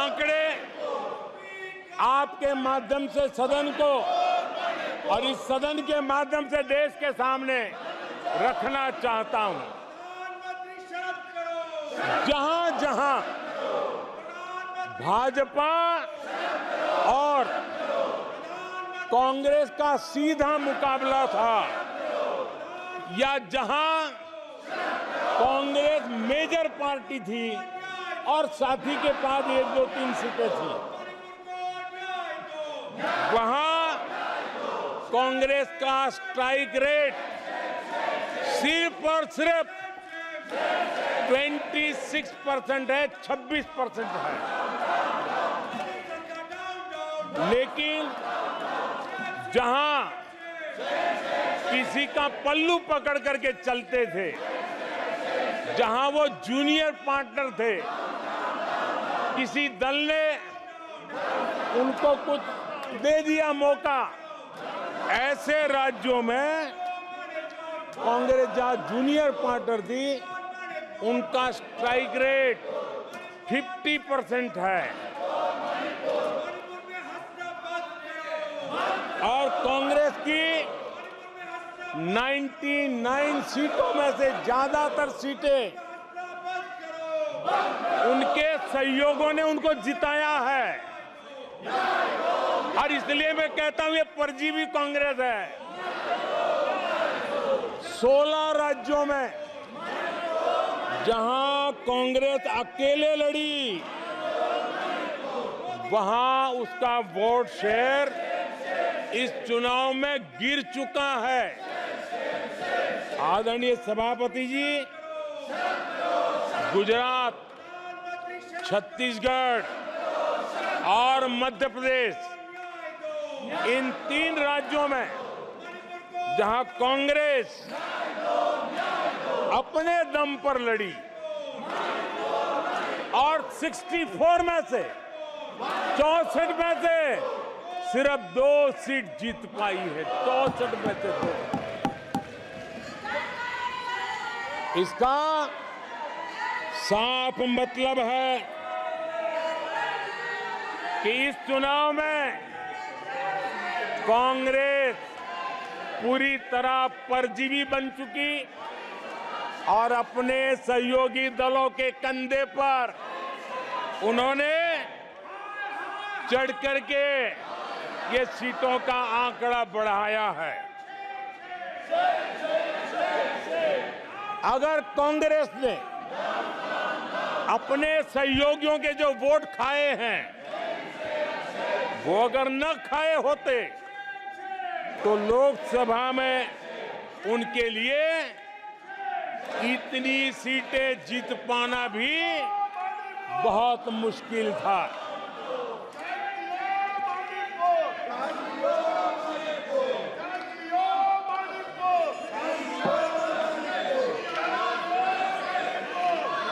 आंकड़े आपके माध्यम से सदन को और इस सदन के माध्यम से देश के सामने रखना चाहता हूं। जहां जहां भाजपा और कांग्रेस का सीधा मुकाबला था या जहां कांग्रेस मेजर पार्टी थी और साथी के पास 1, 2, 3 सीटें थी, वहां कांग्रेस का स्ट्राइक रेट सिर्फ और सिर्फ 26% है, 26% है। लेकिन जहां किसी का पल्लू पकड़ करके चलते थे, जहां वो जूनियर पार्टनर थे, किसी दल ने उनको कुछ दे दिया मौका, ऐसे राज्यों में कांग्रेस जहां जूनियर पार्टनर थी, उनका स्ट्राइक रेट 50% है और कांग्रेस की 99 सीटों में से ज्यादातर सीटें उनके सहयोगियों ने उनको जिताया है। और इसलिए मैं कहता हूं ये परजीवी कांग्रेस है। 16 राज्यों में जहां कांग्रेस अकेले लड़ी, वहां उसका वोट शेयर इस चुनाव में गिर चुका है। आदरणीय सभापति जी, गुजरात, छत्तीसगढ़ और मध्य प्रदेश, इन 3 राज्यों में जहां कांग्रेस अपने दम पर लड़ी और 64 में से 64 में से सिर्फ 2 सीट जीत पाई है, 64 में से 2। इसका साफ मतलब है कि इस चुनाव में कांग्रेस पूरी तरह परजीवी बन चुकी और अपने सहयोगी दलों के कंधे पर उन्होंने चढ़ करके ये सीटों का आंकड़ा बढ़ाया है। अगर कांग्रेस ने अपने सहयोगियों के जो वोट खाए हैं, वो अगर न खाए होते तो लोकसभा में उनके लिए इतनी सीटें जीत पाना भी बहुत मुश्किल था।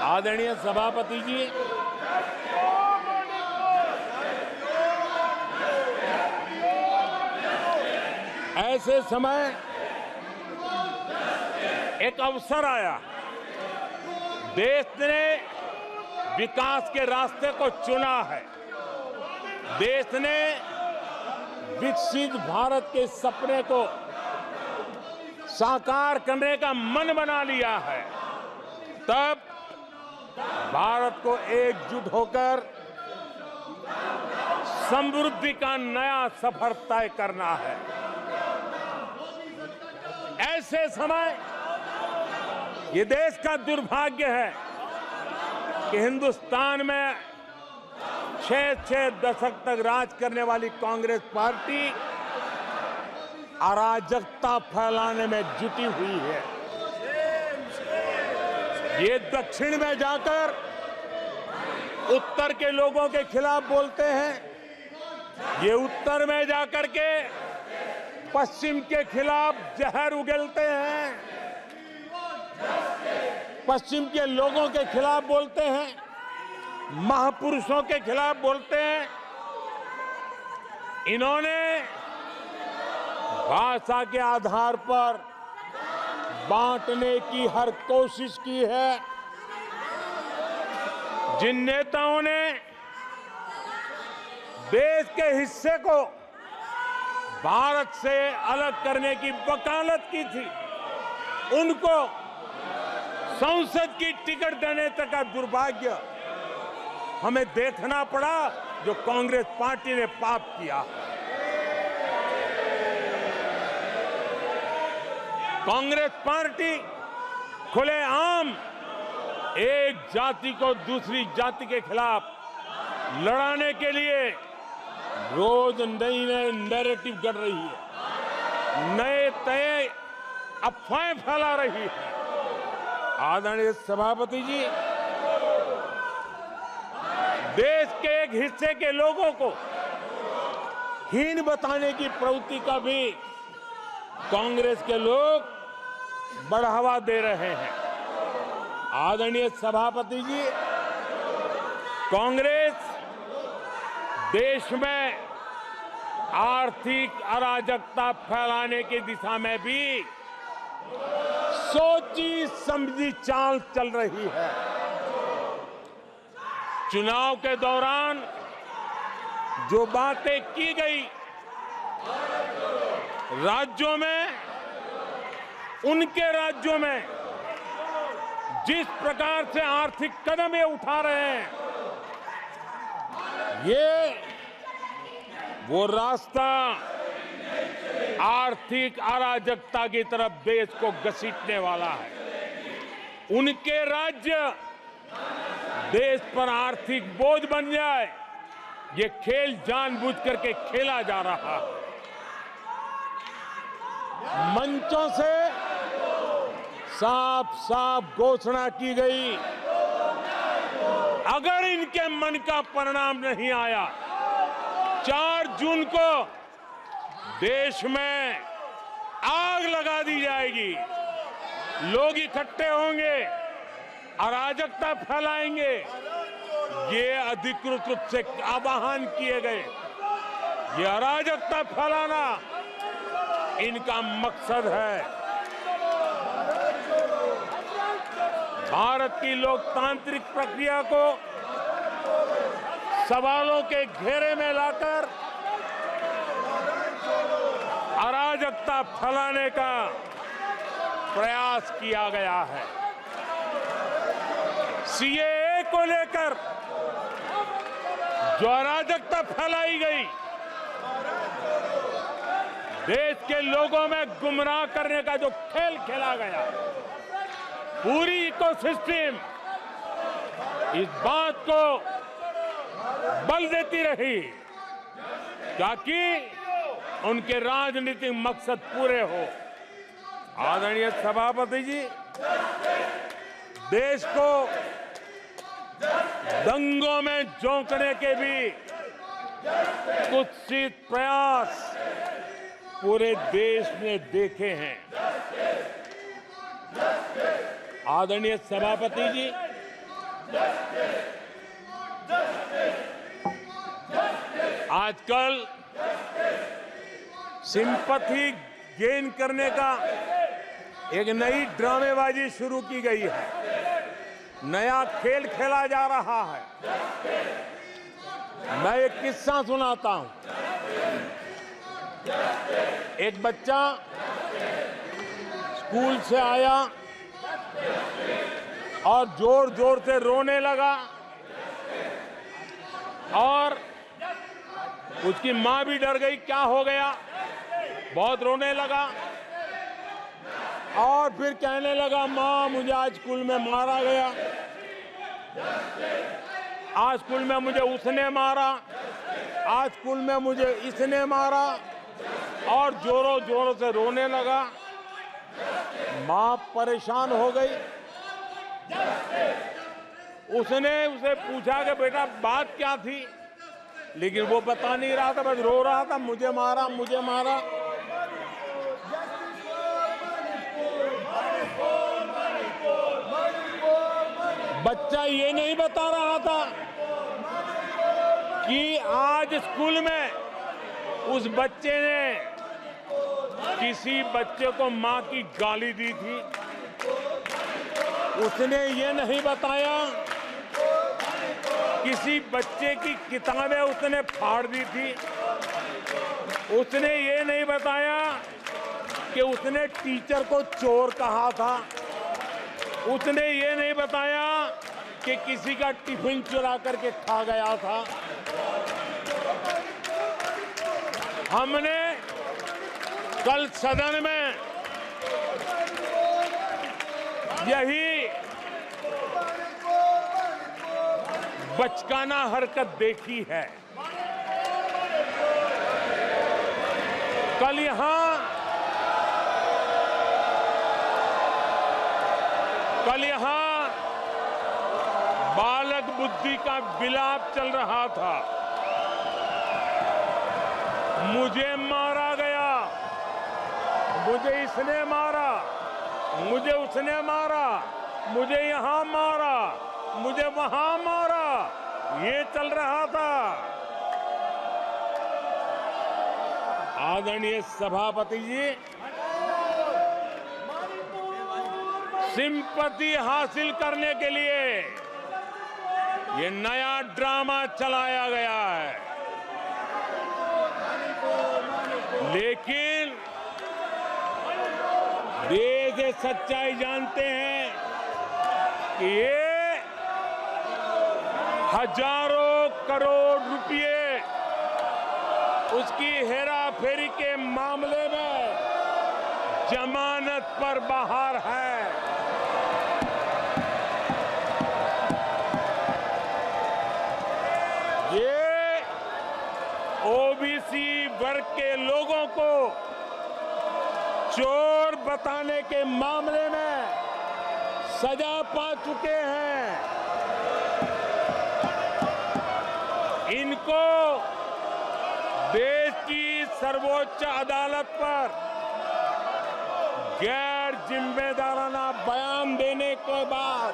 आदरणीय सभापति जी, ऐसे समय एक अवसर आया, देश ने विकास के रास्ते को चुना है, देश ने विकसित भारत के सपने को साकार करने का मन बना लिया है। तब भारत को एकजुट होकर समृद्धि का नया सफर तय करना है। ऐसे समय ये देश का दुर्भाग्य है कि हिंदुस्तान में 6 दशक तक राज करने वाली कांग्रेस पार्टी अराजकता फैलाने में जुटी हुई है। ये दक्षिण में जाकर उत्तर के लोगों के खिलाफ बोलते हैं, ये उत्तर में जाकर के पश्चिम के खिलाफ जहर उगलते हैं, पश्चिम के लोगों के खिलाफ बोलते हैं, महापुरुषों के खिलाफ बोलते हैं। इन्होंने भाषा के आधार पर बांटने की हर कोशिश की है। जिन नेताओं ने देश के हिस्से को भारत से अलग करने की वकालत की थी, उनको संसद की टिकट देने तक का दुर्भाग्य हमें देखना पड़ा, जो कांग्रेस पार्टी ने पाप किया। कांग्रेस पार्टी खुलेआम एक जाति को दूसरी जाति के खिलाफ लड़ाने के लिए रोज नई नैरेटिव गढ़ रही है, नए तय अफवाहें फैला रही है। आदरणीय सभापति जी, देश के एक हिस्से के लोगों को हीन बताने की प्रवृत्ति का भी कांग्रेस के लोग बढ़ावा दे रहे हैं। आदरणीय सभापति जी, कांग्रेस देश में आर्थिक अराजकता फैलाने की दिशा में भी सोची समझी चाल चल रही है। चुनाव के दौरान जो बातें की गई, राज्यों में, उनके राज्यों में जिस प्रकार से आर्थिक कदम ये उठा रहे हैं, ये वो रास्ता आर्थिक अराजकता की तरफ देश को घसीटने वाला है। उनके राज्य देश पर आर्थिक बोझ बन जाए, ये खेल जानबूझ करके खेला जा रहा है। मंचों से साफ साफ घोषणा की गई, अगर इनके मन का परिणाम नहीं आया, 4 जून को देश में आग लगा दी जाएगी, लोग इकट्ठे होंगे, अराजकता फैलाएंगे। ये अधिकृत रूप से आह्वान किए गए, ये अराजकता फैलाना इनका मकसद है। भारत की लोकतांत्रिक प्रक्रिया को सवालों के घेरे में लाकर अराजकता फैलाने का प्रयास किया गया है। सीएए को लेकर जो अराजकता फैलाई गई, देश के लोगों में गुमराह करने का जो खेल खेला गया, पूरी इकोसिस्टम इस बात को बल देती रही ताकि उनके राजनीतिक मकसद पूरे हो। आदरणीय सभापति जी, देश को दंगों में झोंकने के भी कुत्सित प्रयास पूरे देश ने देखे हैं। आदरणीय सभापति जी, आजकल सिंपैथी गेन करने का एक नई ड्रामेबाजी शुरू की गई है, नया खेल खेला जा रहा है। मैं एक किस्सा सुनाता हूं। एक बच्चा स्कूल से आया और जोर जोर से रोने लगा और उसकी मां भी डर गई, क्या हो गया, बहुत रोने लगा और फिर कहने लगा, मां मुझे आज स्कूल में मारा गया, आज स्कूल में मुझे उसने मारा, आज स्कूल में मुझे इसने मारा, और जोरों जोरों से रोने लगा। मां परेशान हो गई। उसने उसे पूछा कि बेटा बात क्या थी, लेकिन वो बता नहीं रहा था, बस रो रहा था, मुझे मारा मुझे मारा। बच्चा ये नहीं बता रहा था कि आज स्कूल में उस बच्चे ने किसी बच्चे को मां की गाली दी थी। उसने ये नहीं बताया किसी बच्चे की किताबें उसने फाड़ दी थी। उसने ये नहीं बताया कि उसने टीचर को चोर कहा था। उसने ये नहीं बताया कि किसी का टिफिन चुरा करके खा गया था। हमने कल सदन में यही बचकाना हरकत देखी है। कल यहां बालक बुद्धि का विलाप चल रहा था। मुझे मारा गया, मुझे इसने मारा, मुझे उसने मारा, मुझे यहां मारा, मुझे वहां मारा, ये चल रहा था। आदरणीय सभापति जी, सिंपैथी हासिल करने के लिए ये नया ड्रामा चलाया गया है। लेकिन देश ये सच्चाई जानते हैं कि ये हजारों करोड़ रुपए उसकी हेराफेरी के मामले में जमानत पर बाहर है। ये ओबीसी वर्ग के लोगों को चोर बताने के मामले में सजा पा चुके हैं। इनको देश की सर्वोच्च अदालत पर गैर जिम्मेदाराना बयान देने के बाद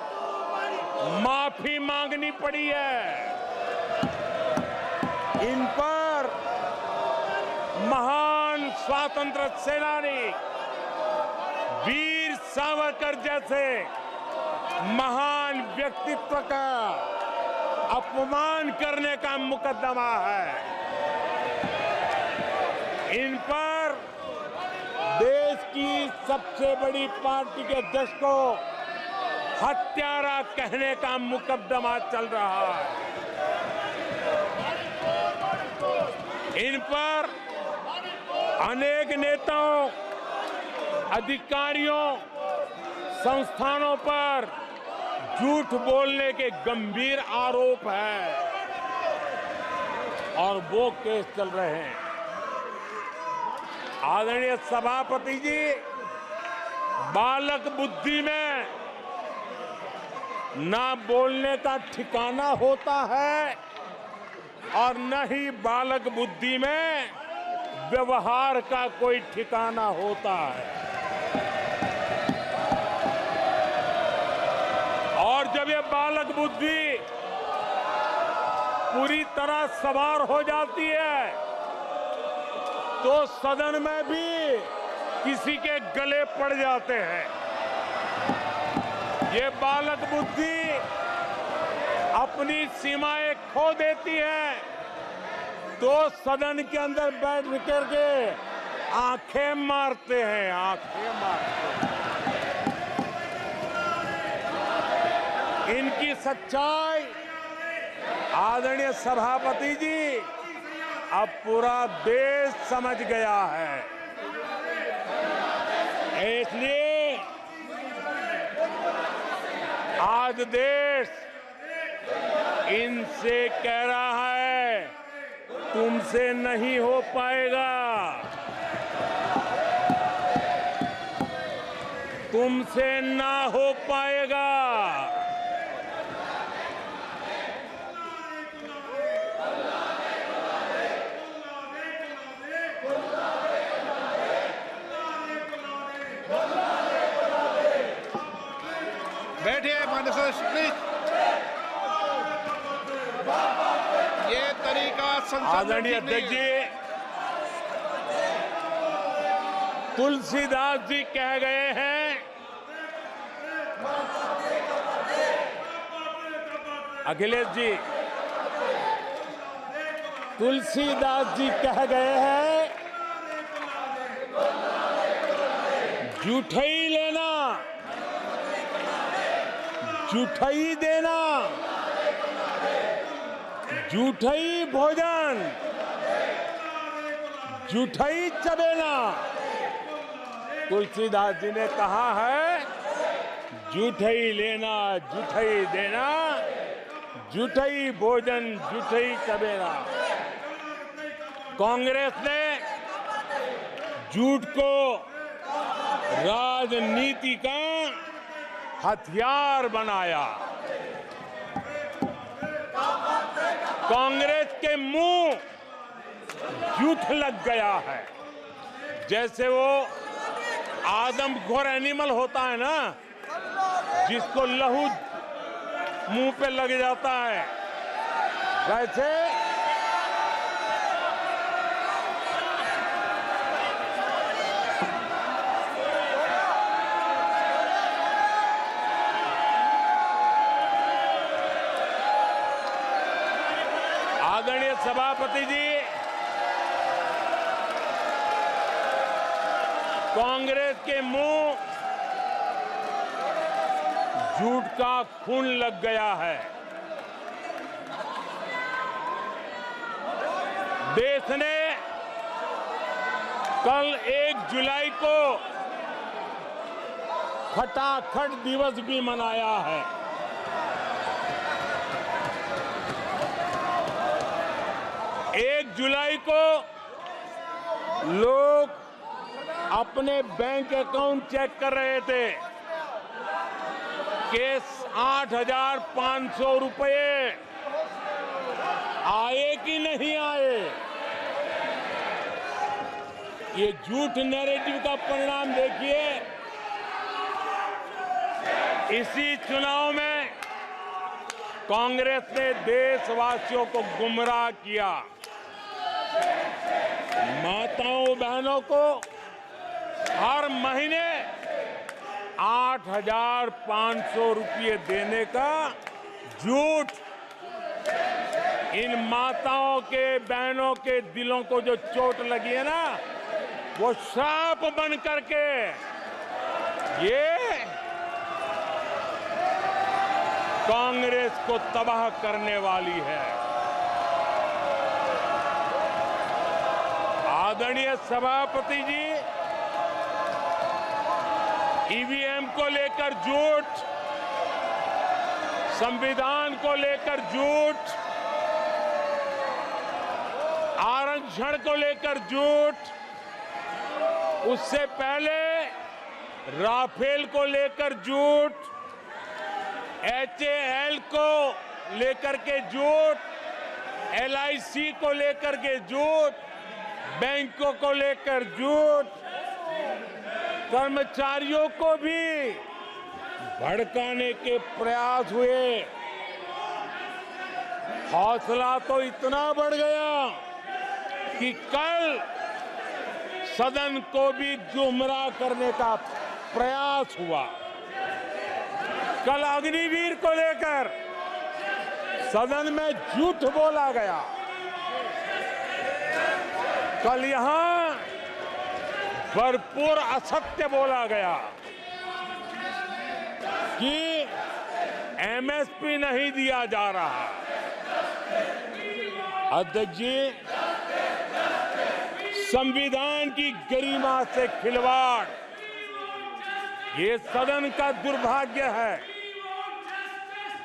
माफी मांगनी पड़ी है। इन पर महान स्वातंत्र सेनानी वीर सावरकर जैसे महान व्यक्तित्व का अपमान करने का मुकदमा है। इन पर देश की सबसे बड़ी पार्टी के अध्यक्ष को हत्यारा कहने का मुकदमा चल रहा है। इन पर अनेक नेताओं, अधिकारियों, संस्थानों पर झूठ बोलने के गंभीर आरोप है और वो केस चल रहे हैं। आदरणीय सभापति जी, बालक बुद्धि में ना बोलने का ठिकाना होता है और न ही बालक बुद्धि में व्यवहार का कोई ठिकाना होता है। और जब ये बालक बुद्धि पूरी तरह सवार हो जाती है तो सदन में भी किसी के गले पड़ जाते हैं। ये बालक बुद्धि अपनी सीमाएं खो देती है तो सदन के अंदर बैठ करके आंखें मारते हैं, आंखें मारते हैं। इनकी सच्चाई आदरणीय सभापति जी अब पूरा देश समझ गया है। इसलिए आज देश इनसे कह रहा है तुमसे नहीं हो पाएगा, तुमसे ना हो पाएगा। बैठिए माननीय सदस्य प्लीज। ये तरीका आदरणीय अध्यक्ष जी, तुलसीदास जी कह गए हैं, अखिलेश जी तुलसीदास जी कह गए हैं, जूठई लेना, जूठई देना, जूठई भोजन, जूठई चबेना। तुलसीदास जी ने कहा है, जूठई लेना, जूठई देना, जूठई भोजन, जूठई चबेना। कांग्रेस ने झूठ को राजनीति का हथियार बनाया। कांग्रेस के मुंह झूठ लग गया है। जैसे वो आदमखोर एनिमल होता है ना, जिसको लहू मुंह पे लग जाता है, वैसे आदरणीय सभापति जी, कांग्रेस के मुंह झूठ का खून लग गया है। देश ने कल 1 जुलाई को खटाखट दिवस भी मनाया है। एक जुलाई को लोग अपने बैंक अकाउंट चेक कर रहे थे कि 8,500 रुपए आए कि नहीं आए। ये झूठ नैरेटिव का परिणाम देखिए। इसी चुनाव में कांग्रेस ने देशवासियों को गुमराह किया। माताओं बहनों को हर महीने 8,500 रुपये देने का झूठ। इन माताओं के बहनों के दिलों को जो चोट लगी है ना, वो श्राप बन करके ये कांग्रेस को तबाह करने वाली है। आदरणीय सभापति जी, ईवीएम को लेकर झूठ, संविधान को लेकर झूठ, आरक्षण को लेकर झूठ, उससे पहले राफेल को लेकर झूठ, HAL को लेकर के झूठ, LIC को लेकर के झूठ, बैंकों को लेकर झूठ, कर्मचारियों को भी भड़काने के प्रयास हुए। हौसला तो इतना बढ़ गया कि कल सदन को भी गुमराह करने का प्रयास हुआ। कल अग्निवीर को लेकर सदन में झूठ बोला गया। कल यहां भरपूर असत्य बोला गया कि MSP नहीं दिया जा रहा। अध्यक्ष जी, संविधान की गरिमा से खिलवाड़ ये सदन का दुर्भाग्य है।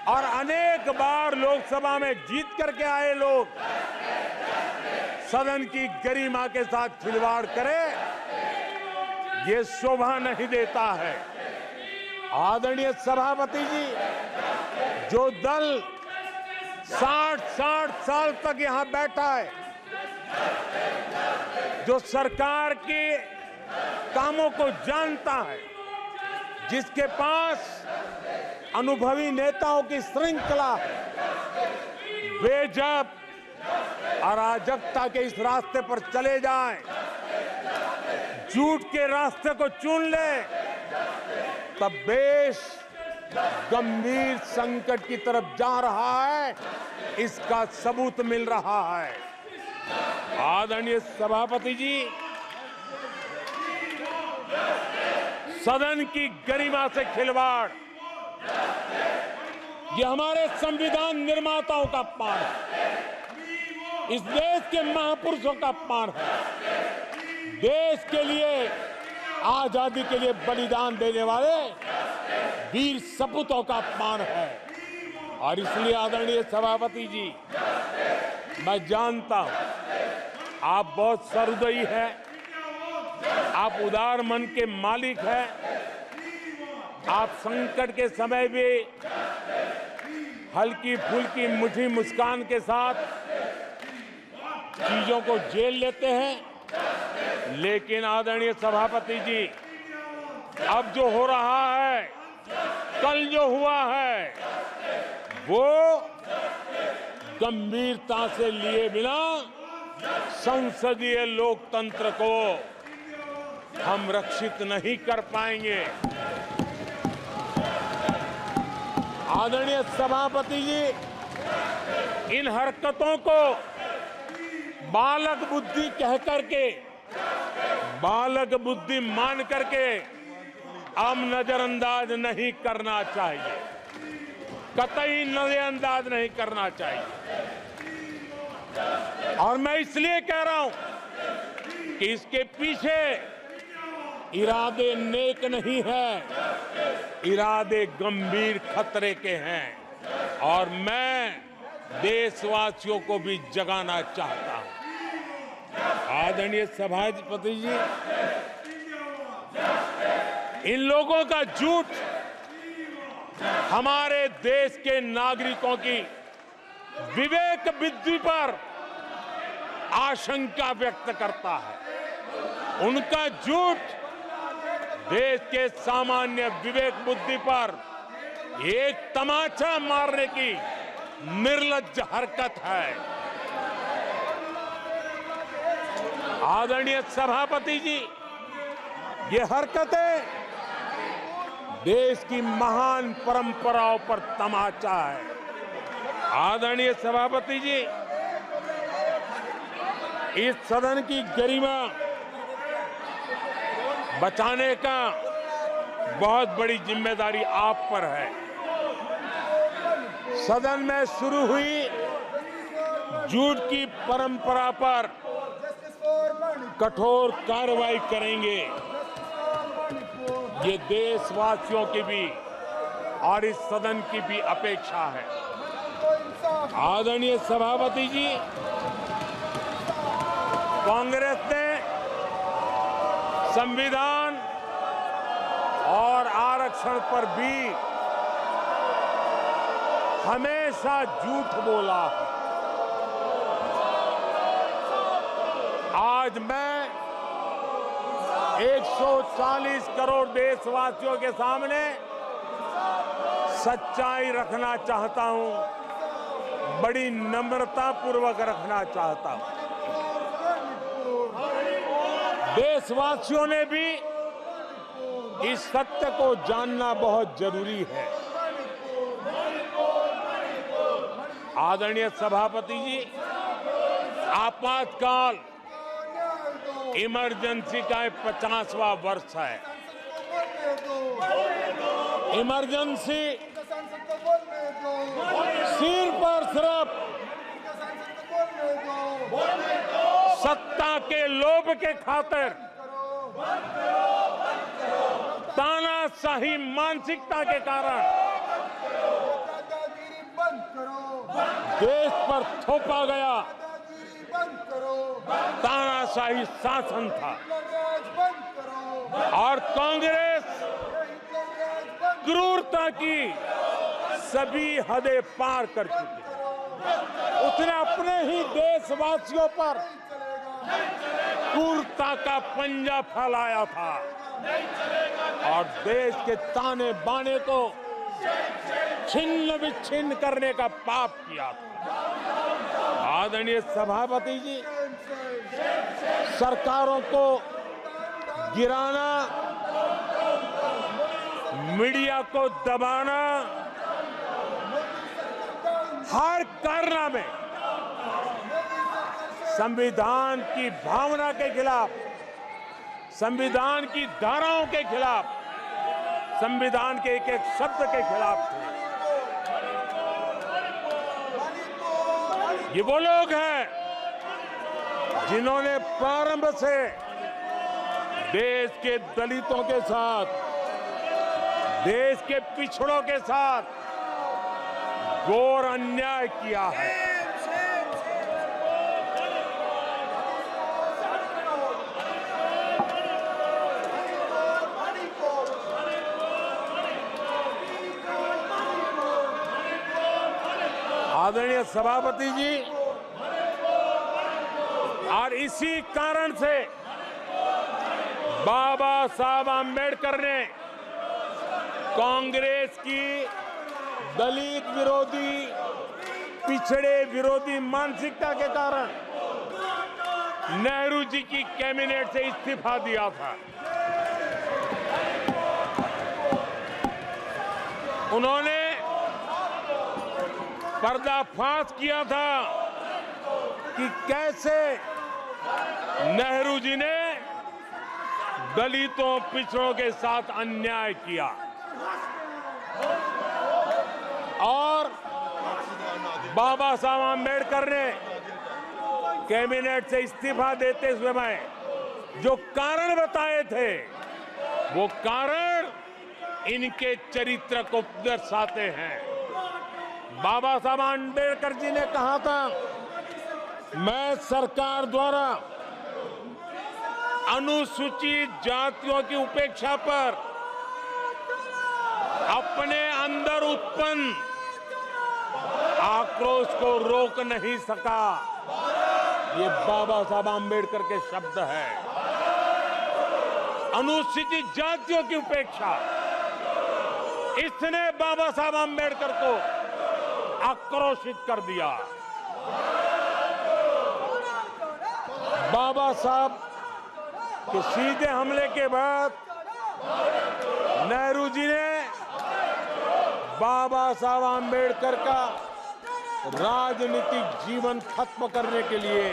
और अनेक बार लोकसभा में जीत करके आए लोग सदन की गरिमा के साथ खिलवाड़ करें, ये शोभा नहीं देता है। आदरणीय सभापति जी, जो दल 60 साल तक यहां बैठा है, जो सरकार के कामों को जानता है, जिसके पास अनुभवी नेताओं की श्रृंखला है, वे जब अराजकता के इस रास्ते पर चले जाएं, झूठ के रास्ते को चुन ले, तब देश गंभीर संकट की तरफ जा रहा है। इसका सबूत मिल रहा है। आदरणीय सभापति जी, सदन की गरिमा से खिलवाड़ ये हमारे संविधान निर्माताओं का अपमान है, इस देश के महापुरुषों का अपमान है, देश के लिए आजादी के लिए बलिदान देने वाले वीर सपूतों का अपमान है। और इसलिए आदरणीय सभापति जी, मैं जानता हूं आप बहुत सहृदयी हैं, आप उदार मन के मालिक हैं, आप संकट के समय भी हल्की फुल्की मीठी मुस्कान के साथ चीजों को झेल लेते हैं। लेकिन आदरणीय सभापति जी, अब जो हो रहा है, कल जो हुआ है, वो गंभीरता से लिए बिना संसदीय लोकतंत्र को हम रक्षित नहीं कर पाएंगे। आदरणीय सभापति जी, इन हरकतों को बालक बुद्धि कह करके, बालक बुद्धि मान करके हम नजरअंदाज नहीं करना चाहिए, कतई नजरअंदाज नहीं करना चाहिए। और मैं इसलिए कह रहा हूं कि इसके पीछे इरादे नेक नहीं है, इरादे गंभीर खतरे के हैं। और मैं देशवासियों को भी जगाना चाहता हूं। आदरणीय सभापति जी, इन लोगों का झूठ हमारे देश के नागरिकों की विवेक बुद्धि पर आशंका व्यक्त करता है। उनका झूठ देश के सामान्य विवेक बुद्धि पर एक तमाचा मारने की निर्लज्ज हरकत है। आदरणीय सभापति जी, ये हरकतें देश की महान परंपराओं पर तमाचा है। आदरणीय सभापति जी, इस सदन की गरिमा बचाने का बहुत बड़ी जिम्मेदारी आप पर है। सदन में शुरू हुई झूठ की परंपरा पर कठोर कार्रवाई करेंगे, ये देशवासियों की भी और इस सदन की भी अपेक्षा है। आदरणीय सभापति जी, कांग्रेस ने संविधान और आरक्षण पर भी हमेशा झूठ बोला है। आज मैं 140 करोड़ देशवासियों के सामने सच्चाई रखना चाहता हूं, बड़ी नम्रता पूर्वक रखना चाहता हूं। देशवासियों ने भी इस सत्य को जानना बहुत जरूरी है। आदरणीय सभापति जी, आपातकाल इमरजेंसी का 50वां वर्ष है। इमरजेंसी सिर पर सिर्फ सत्ता के लोभ के खातिर, तानाशाही मानसिकता के कारण देश पर थोपा गया तानाशाही शासन था। और कांग्रेस क्रूरता की सभी हदें पार कर चुकी है। उसने अपने ही देशवासियों पर क्रूरता का पंजा फैलाया था और देश के ताने बाने को छिन्न विच्छिन्न करने का पाप किया था। आदरणीय सभापति जी, सरकारों को गिराना, मीडिया को दबाना, हर कारनामे संविधान की भावना के खिलाफ, संविधान की धाराओं के खिलाफ, संविधान के एक एक शब्द के खिलाफ थे। ये वो लोग हैं जिन्होंने प्रारंभ से देश के दलितों के साथ, देश के पिछड़ों के साथ घोर अन्याय किया है। आदरणीय सभापति जी, और इसी कारण से बाबा साहब आम्बेडकर ने कांग्रेस की दलित विरोधी, पिछड़े विरोधी मानसिकता के कारण नेहरू जी की कैबिनेट से इस्तीफा दिया था। उन्होंने पर्दाफाश किया था कि कैसे नेहरू जी ने दलितों, पिछड़ों के साथ अन्याय किया और बाबा साहब आम्बेडकर ने कैबिनेट से इस्तीफा देते समय जो कारण बताए थे, वो कारण इनके चरित्र को दर्शाते हैं। बाबा साहब आम्बेडकर जी ने कहा था, मैं सरकार द्वारा अनुसूचित जातियों की उपेक्षा पर अपने अंदर उत्पन्न आक्रोश को रोक नहीं सका। ये बाबा साहब आम्बेडकर के शब्द हैं। अनुसूचित जातियों की उपेक्षा, इसने बाबा साहब आम्बेडकर को आक्रोशित कर दिया। बाबा साहब के सीधे हमले के बाद नेहरू जी ने बाबा साहब आम्बेडकर का राजनीतिक जीवन खत्म करने के लिए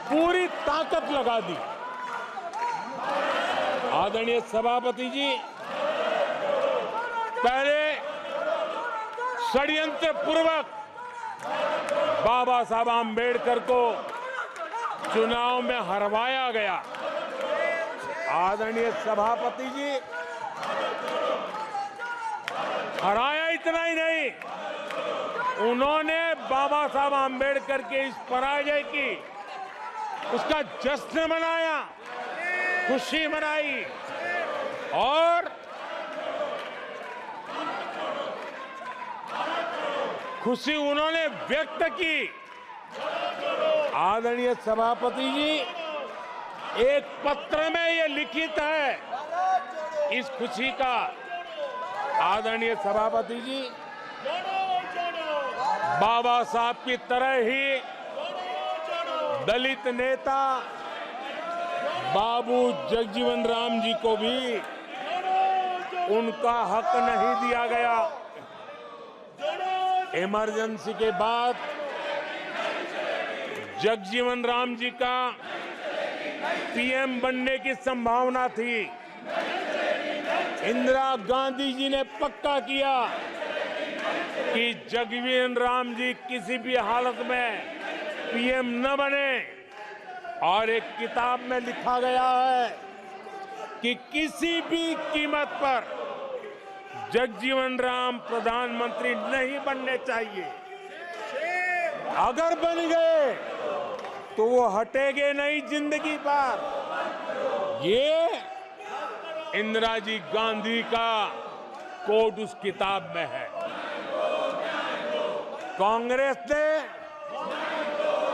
पूरी ताकत लगा दी। आदरणीय सभापति जी, पहले षड्यंत्र पूर्वक बाबा साहब आम्बेडकर को चुनाव में हरवाया गया। आदरणीय सभापति जी, हराया इतना ही नहीं, उन्होंने बाबा साहब आम्बेडकर के इस पराजय की, उसका जश्न मनाया, खुशी मनाई और खुशी उन्होंने व्यक्त की। आदरणीय सभापति जी, एक पत्र में ये लिखित है इस खुशी का। आदरणीय सभापति जी, बाबा साहब की तरह ही दलित नेता बाबू जगजीवन राम जी को भी उनका हक नहीं दिया गया। इमरजेंसी के बाद जगजीवन राम जी का पीएम बनने की संभावना थी। इंदिरा गांधी जी ने पक्का किया कि जगजीवन राम जी किसी भी हालत में पीएम न बने, और एक किताब में लिखा गया है कि किसी भी कीमत पर जगजीवन राम प्रधानमंत्री नहीं बनने चाहिए। अगर बन गए तो वो हटेंगे नहीं जिंदगी पर। ये इंदिरा जी गांधी का कोट उस किताब में है। कांग्रेस ने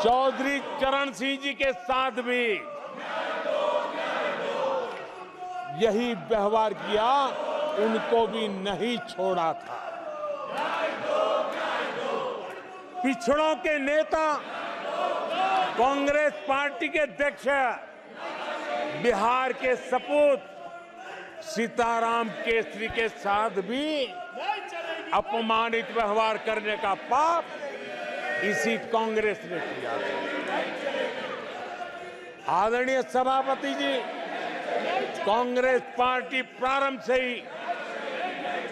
चौधरी चरण सिंह जी के साथ भी यही व्यवहार किया, उनको भी नहीं छोड़ा था। पिछड़ों के नेता, कांग्रेस पार्टी के अध्यक्ष बिहार के सपूत सीताराम केसरी के साथ भी अपमानित व्यवहार करने का पाप इसी कांग्रेस ने किया। आदरणीय सभापति जी, कांग्रेस पार्टी प्रारंभ से ही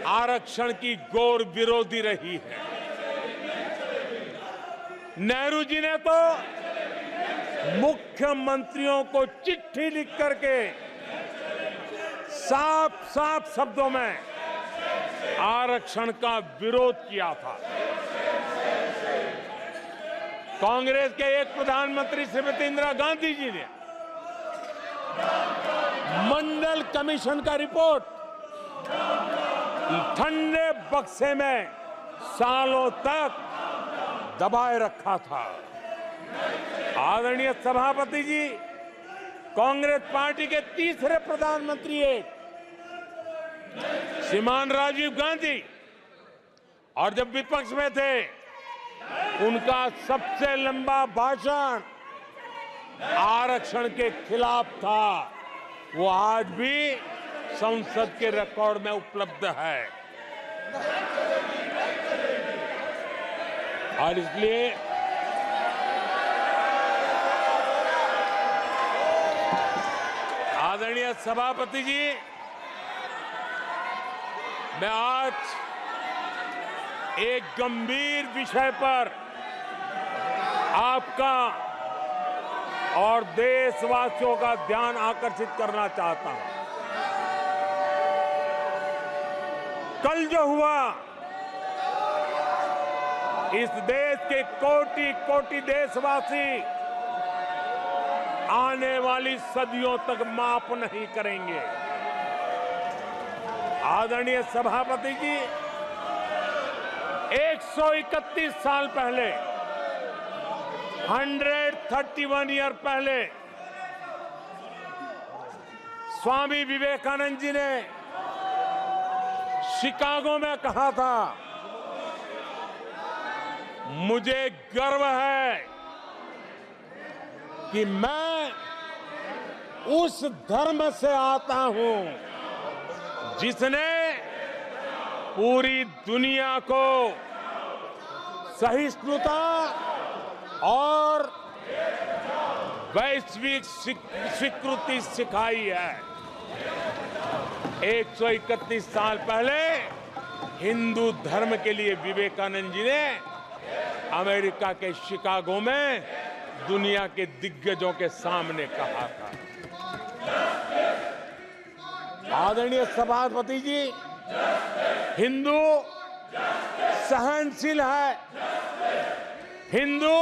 आरक्षण की घोर विरोधी रही है। नेहरू जी ने तो मुख्यमंत्रियों को चिट्ठी लिख करके साफ साफ शब्दों में आरक्षण का विरोध किया था। कांग्रेस के एक प्रधानमंत्री श्रीमती इंदिरा गांधी जी ने मंडल कमीशन का रिपोर्ट ठंडे बक्से में सालों तक दबाए रखा था। आदरणीय सभापति जी, कांग्रेस पार्टी के तीसरे प्रधानमंत्री श्रीमान राजीव गांधी, और जब विपक्ष में थे उनका सबसे लंबा भाषण आरक्षण के खिलाफ था। वो आज भी संसद के रिकॉर्ड में उपलब्ध है। और इसलिए आदरणीय सभापति जी, मैं आज एक गंभीर विषय पर आपका और देशवासियों का ध्यान आकर्षित करना चाहता हूं। कल जो हुआ, इस देश के कोटि कोटि देशवासी आने वाली सदियों तक माफ नहीं करेंगे। आदरणीय सभापति जी, 131 साल पहले, 131 ईयर पहले स्वामी विवेकानंद जी ने शिकागो में कहा था, मुझे गर्व है कि मैं उस धर्म से आता हूं जिसने पूरी दुनिया को सहिष्णुता और वैश्विक स्वीकृति सिखाई है। 131 साल पहले हिंदू धर्म के लिए विवेकानंद जी ने अमेरिका के शिकागो में दुनिया के दिग्गजों के सामने कहा था। आदरणीय सभापति जी, हिंदू सहनशील है, हिंदू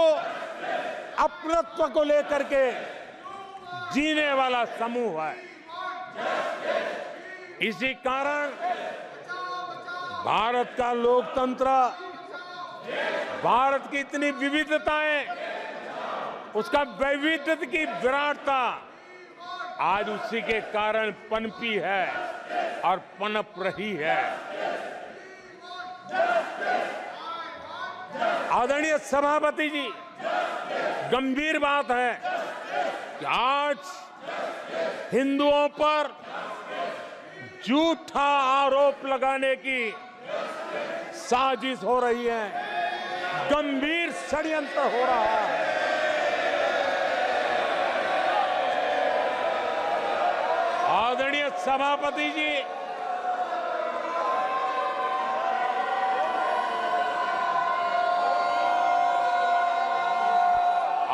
अपनत्व को लेकर के जीने वाला समूह है। इसी कारण भारत का लोकतंत्र, भारत की इतनी विविधताएं, उसका वैविध्य की विराटता आज उसी के कारण पनपी है और पनप रही है। आदरणीय सभापति जी, गंभीर बात है कि आज हिंदुओं पर झूठा आरोप लगाने की साजिश हो रही है, गंभीर षड्यंत्र हो रहा है। आदरणीय सभापति जी,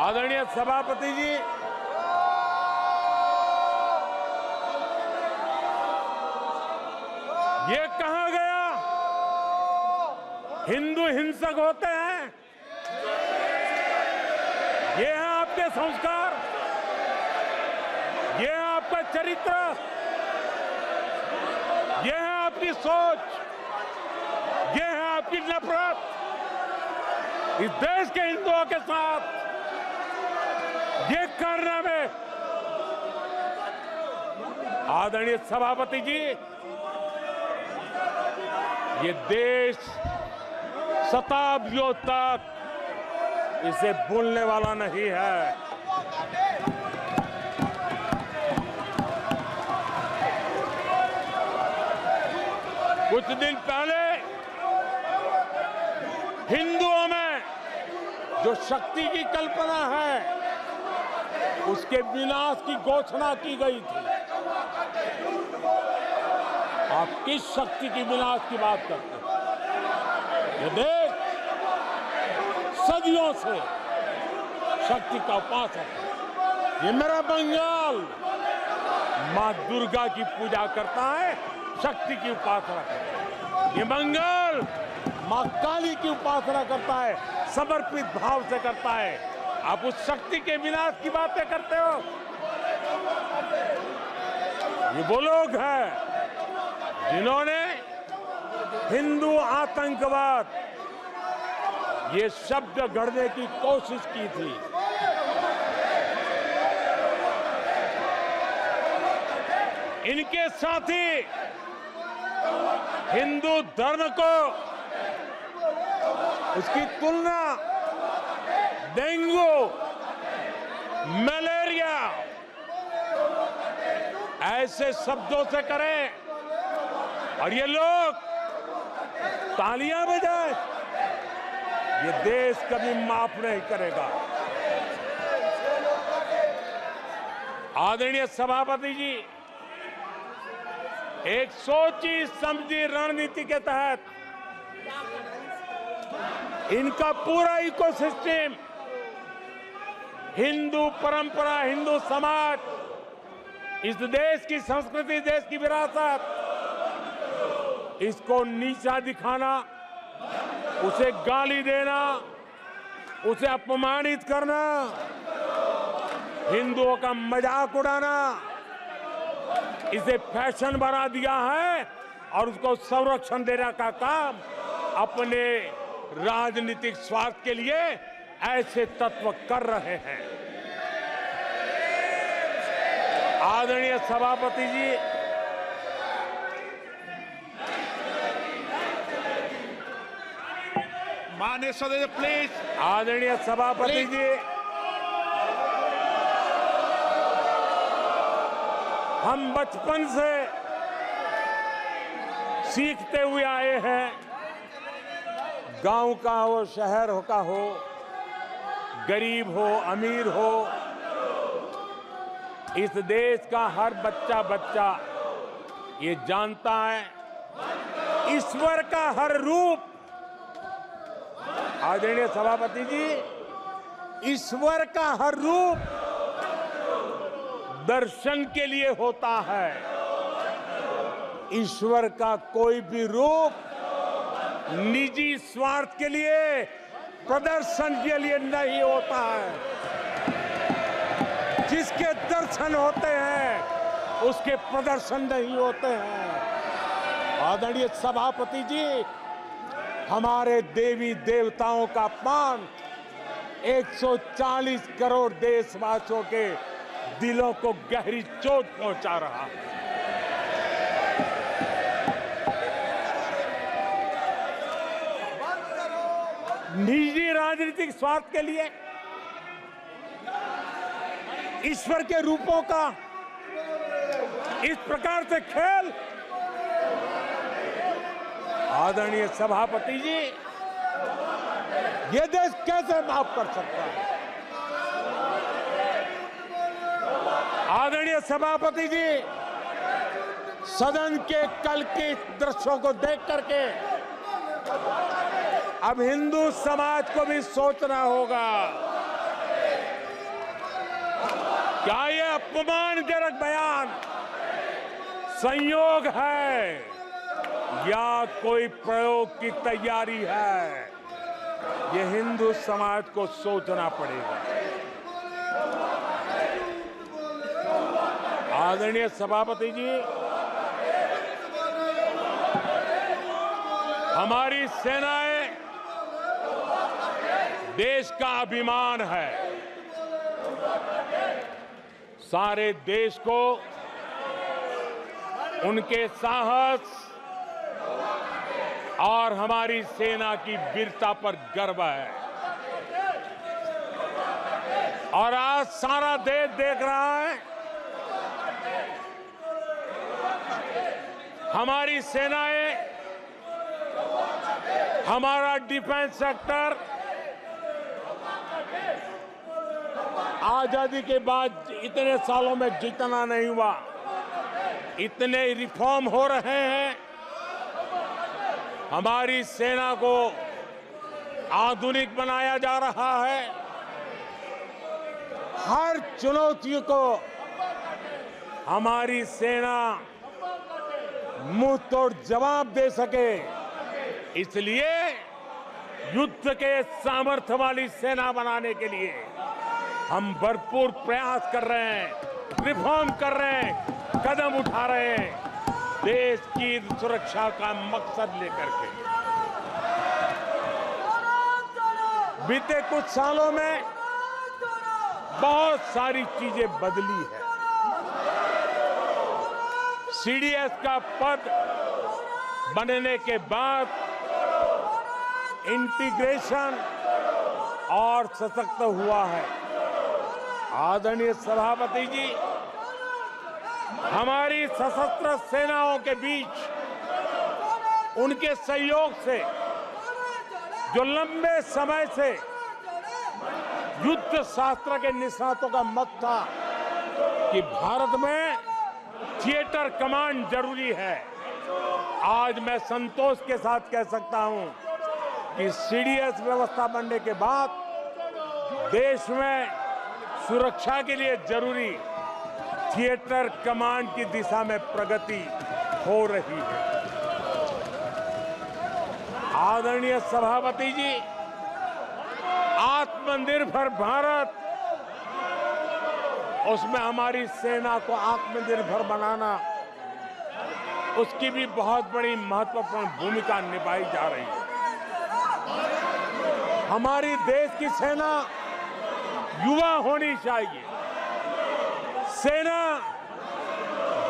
आदरणीय सभापति जी, ये कहा गया हिंदू हिंसक होते हैं? ये है आपके संस्कार, ये है आपका चरित्र, ये है आपकी सोच, ये है आपकी नफरत इस देश के हिंदुओं के साथ। ये करने में आदरणीय सभापति जी, ये देश शताब्दियों तक इसे भूलने वाला नहीं है। कुछ दिन पहले हिंदुओं में जो शक्ति की कल्पना है उसके विनाश की घोषणा की गई थी। आप किस शक्ति की विनाश की बात करते हैं? ये देश सदियों से शक्ति का उपासक है। ये मेरा बंगाल मां दुर्गा की पूजा करता है, शक्ति की उपासना करता है। ये बंगाल मां काली की उपासना करता है, समर्पित भाव से करता है। आप उस शक्ति के विनाश की बातें करते हो। ये वो लोग हैं जिन्होंने हिंदू आतंकवाद ये शब्द गढ़ने की कोशिश की थी। इनके साथी हिंदू धर्म को उसकी तुलना डेंगू, मलेरिया ऐसे शब्दों से करें और ये लोग तालियां बजाएं, ये देश कभी माफ नहीं करेगा। आदरणीय सभापति जी, एक सोची समझी रणनीति के तहत इनका पूरा इकोसिस्टम, हिंदू परंपरा, हिंदू समाज, इस देश की संस्कृति, देश की विरासत, इसको नीचा दिखाना, उसे गाली देना, उसे अपमानित करना, हिंदुओं का मजाक उड़ाना, इसे फैशन बना दिया है और उसको संरक्षण देने का काम अपने राजनीतिक स्वार्थ के लिए ऐसे तत्व कर रहे हैं। आदरणीय सभापति जी, माननीय सदस्य प्लीज। आदरणीय सभापति जी, हम बचपन से सीखते हुए आए हैं, गांव का हो, शहर का हो, गरीब हो, अमीर हो, इस देश का हर बच्चा ये जानता है ईश्वर का हर रूप, आदरणीय सभापति जी, ईश्वर का हर रूप दर्शन के लिए होता है। ईश्वर का कोई भी रूप निजी स्वार्थ के लिए, प्रदर्शन के लिए नहीं होता है। जिसके दर्शन होते हैं उसके प्रदर्शन नहीं होते हैं। आदरणीय सभापति जी, हमारे देवी देवताओं का अपमान 140 करोड़ देशवासियों के दिलों को गहरी चोट पहुंचा रहा है। निजी राजनीतिक स्वार्थ के लिए ईश्वर के रूपों का इस प्रकार से खेल, आदरणीय सभापति जी, ये देश कैसे माफ कर सकता है? आदरणीय सभापति जी, सदन के कल के दृश्यों को देख करके अब हिंदू समाज को भी सोचना होगा, क्या ये अपमानजनक बयान संयोग है या कोई प्रयोग की तैयारी है? ये हिंदू समाज को सोचना पड़ेगा। आदरणीय सभापति जी, हमारी सेनाएं देश का अभिमान है। सारे देश को उनके साहस और हमारी सेना की वीरता पर गर्व है। और आज सारा देश देख रहा है हमारी सेनाएं, हमारा डिफेंस सेक्टर आजादी के बाद इतने सालों में जितना नहीं हुआ, इतने रिफॉर्म हो रहे हैं। हमारी सेना को आधुनिक बनाया जा रहा है। हर चुनौती को हमारी सेना मुंह तोड़ जवाब दे सके, इसलिए युद्ध के सामर्थ्य वाली सेना बनाने के लिए हम भरपूर प्रयास कर रहे हैं, रिफॉर्म कर रहे हैं, कदम उठा रहे हैं, देश की सुरक्षा का मकसद लेकर के। बीते कुछ सालों में बहुत सारी चीजें बदली है। सीडीएस का पद बनने के बाद इंटीग्रेशन और सशक्त हुआ है। आदरणीय सभापति जी, हमारी सशस्त्र सेनाओं के बीच उनके सहयोग से जो लंबे समय से युद्ध शास्त्र के निष्णातों का मत था कि भारत में थिएटर कमांड जरूरी है, आज मैं संतोष के साथ कह सकता हूं कि सीडीएस व्यवस्था बनने के बाद देश में सुरक्षा के लिए जरूरी थिएटर कमांड की दिशा में प्रगति हो रही है। आदरणीय सभापति जी, आत्मनिर्भर भारत, उसमें हमारी सेना को आत्मनिर्भर बनाना, उसकी भी बहुत बड़ी महत्वपूर्ण भूमिका निभाई जा रही है। हमारी देश की सेना युवा होनी चाहिए। सेना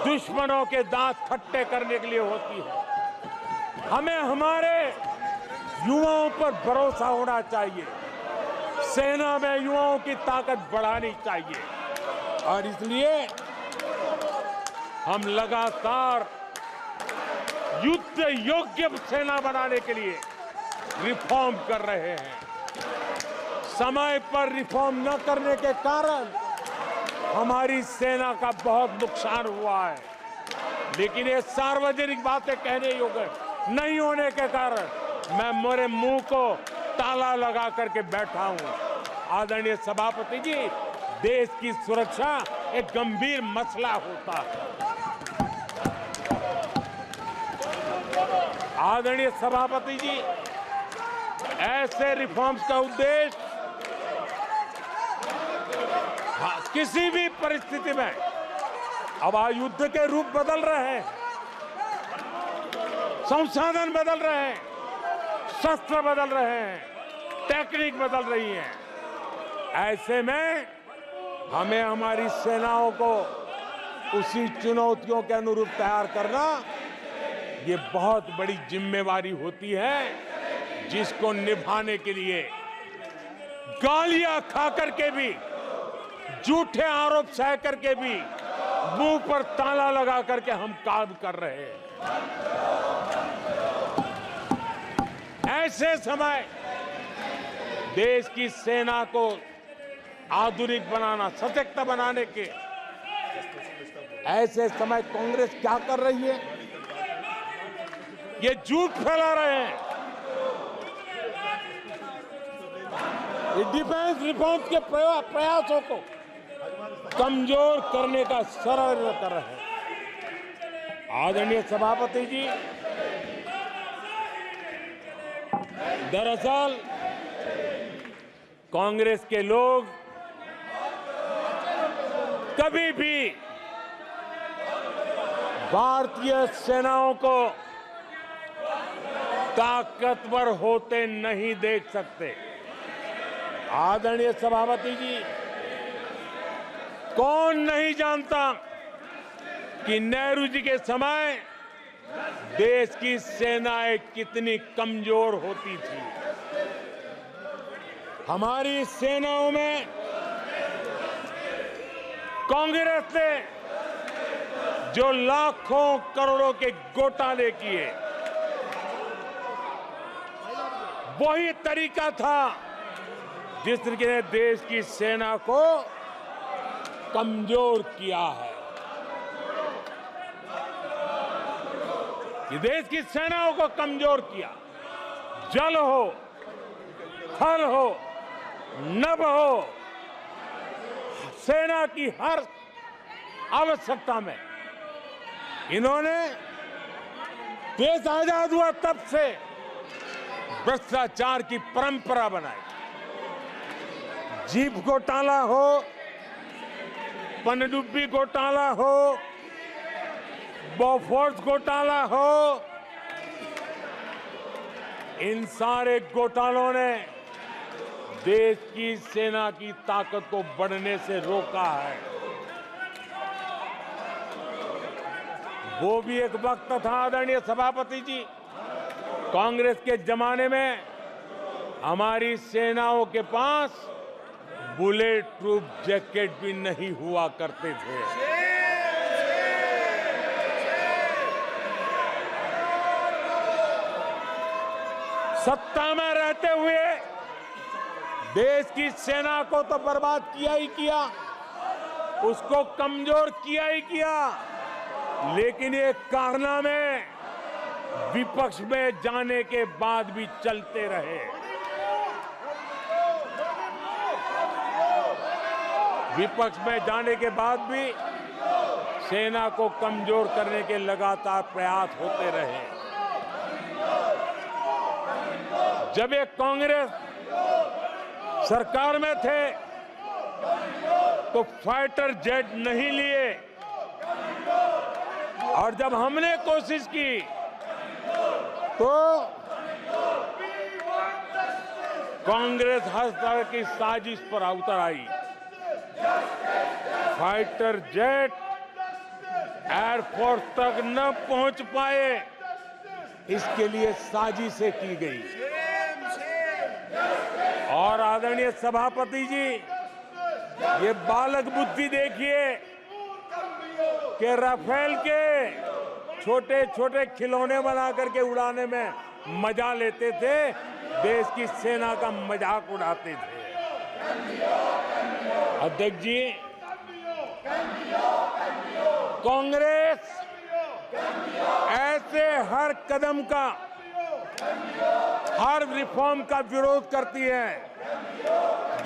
दुश्मनों के दांत खट्टे करने के लिए होती है। हमें हमारे युवाओं पर भरोसा होना चाहिए। सेना में युवाओं की ताकत बढ़ानी चाहिए और इसलिए हम लगातार युद्ध योग्य सेना बनाने के लिए रिफॉर्म कर रहे हैं। समय पर रिफॉर्म न करने के कारण हमारी सेना का बहुत नुकसान हुआ है, लेकिन ये सार्वजनिक बातें कहने योग्य नहीं होने के कारण मैं मेरे मुंह को ताला लगा करके बैठा हूं। आदरणीय सभापति जी, देश की सुरक्षा एक गंभीर मसला होता है। आदरणीय सभापति जी, ऐसे रिफॉर्म्स का उद्देश्य किसी भी परिस्थिति में, अब युद्ध के रूप बदल रहे हैं, संसाधन बदल रहे हैं, शस्त्र बदल रहे हैं, टेक्निक बदल रही है। ऐसे में हमें हमारी सेनाओं को उसी चुनौतियों के अनुरूप तैयार करना, ये बहुत बड़ी जिम्मेवारी होती है, जिसको निभाने के लिए गालियां खा करके भी, झूठे आरोप सह करके भी, मुंह पर ताला लगा करके हम काम कर रहे हैं। ऐसे समय देश की सेना को आधुनिक बनाना, सशक्त बनाने के ऐसे समय कांग्रेस क्या कर रही है? ये झूठ फैला रहे हैं। ये डिफेंस रिफॉर्म्स के प्रयासों को कमजोर करने का षड्यंत्र कर रहे हैं। आदरणीय सभापति जी, दरअसल कांग्रेस के लोग कभी भी भारतीय सेनाओं को ताकतवर होते नहीं देख सकते। आदरणीय सभापति जी, कौन नहीं जानता कि नेहरू जी के समय देश की सेनाएं कितनी कमजोर होती थी। हमारी सेनाओं में कांग्रेस ने जो लाखों करोड़ों के घोटाले किए, वही तरीका था जिसने देश की सेना को कमजोर किया है। ये देश की सेनाओं को कमजोर किया। जल हो, थल हो, नभ हो, सेना की हर आवश्यकता में इन्होंने देश आजाद हुआ तब से भ्रष्टाचार की परंपरा बनाई। जीप घोटाला हो, पनडुब्बी घोटाला हो, बोफोर्स घोटाला हो, इन सारे घोटालों ने देश की सेना की ताकत को बढ़ने से रोका है। वो भी एक वक्त था आदरणीय सभापति जी, कांग्रेस के जमाने में हमारी सेनाओं के पास बुलेट प्रूफ जैकेट भी नहीं हुआ करते थे। सत्ता में रहते हुए देश की सेना को तो बर्बाद किया ही किया, उसको कमजोर किया ही किया, लेकिन ये कारनामे विपक्ष में जाने के बाद भी चलते रहे। विपक्ष में जाने के बाद भी सेना को कमजोर करने के लगातार प्रयास होते रहे। जब ये कांग्रेस सरकार में थे तो फाइटर जेट नहीं लिए, और जब हमने कोशिश की तो कांग्रेस हर तरह की साजिश पर उतर आई। फाइटर जेट एयरफोर्स तक न पहुंच पाए, इसके लिए साजिशें की गई। और आदरणीय सभापति जी, ये बालक बुद्धि देखिए कि राफेल के छोटे छोटे खिलौने बना करके उड़ाने में मजा लेते थे, देश की सेना का मजाक उड़ाते थे। अध्यक्ष जी, कांग्रेस ऐसे हर कदम का, हर रिफॉर्म का विरोध करती है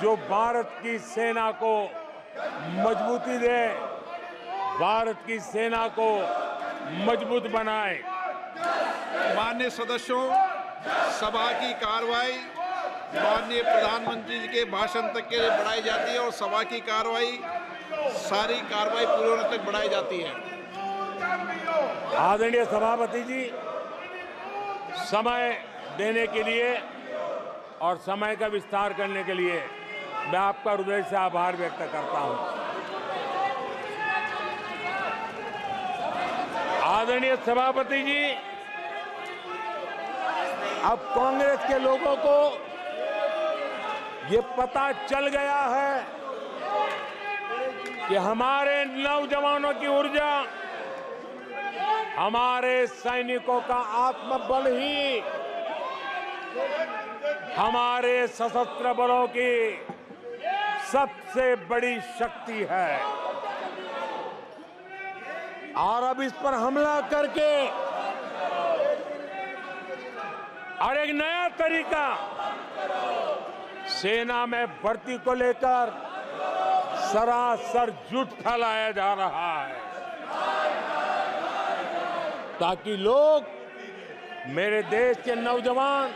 जो भारत की सेना को मजबूती दे, भारत की सेना को मजबूत बनाए। माननीय सदस्यों, सभा की कार्रवाई माननीय प्रधानमंत्री जी के भाषण तक के लिए बढ़ाई जाती है और सभा की कार्रवाई सारी कार्रवाई पूरे होने तक बढ़ाई जाती है। आदरणीय सभापति जी, समय देने के लिए और समय का विस्तार करने के लिए मैं आपका हृदय से आभार व्यक्त करता हूं। आदरणीय सभापति जी, अब कांग्रेस के लोगों को ये पता चल गया है कि हमारे नौजवानों की ऊर्जा, हमारे सैनिकों का आत्मबल ही हमारे सशस्त्र बलों की सबसे बड़ी शक्ति है। और अब इस पर हमला करके और एक नया तरीका सेना में भर्ती को लेकर सरासर झूठ फैलाया जा रहा है, ताकि लोग, मेरे देश के नौजवान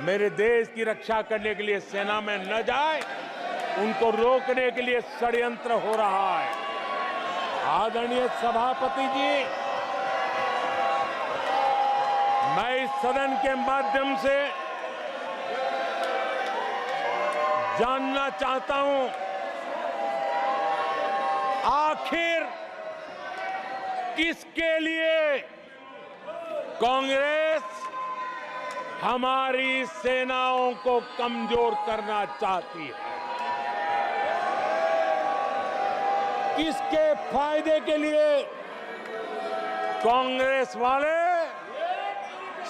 मेरे देश की रक्षा करने के लिए सेना में न जाए, उनको रोकने के लिए षड्यंत्र हो रहा है। आदरणीय सभापति जी, मैं इस सदन के माध्यम से जानना चाहता हूं, आखिर किसके लिए कांग्रेस हमारी सेनाओं को कमजोर करना चाहती है? किसके फायदे के लिए कांग्रेस वाले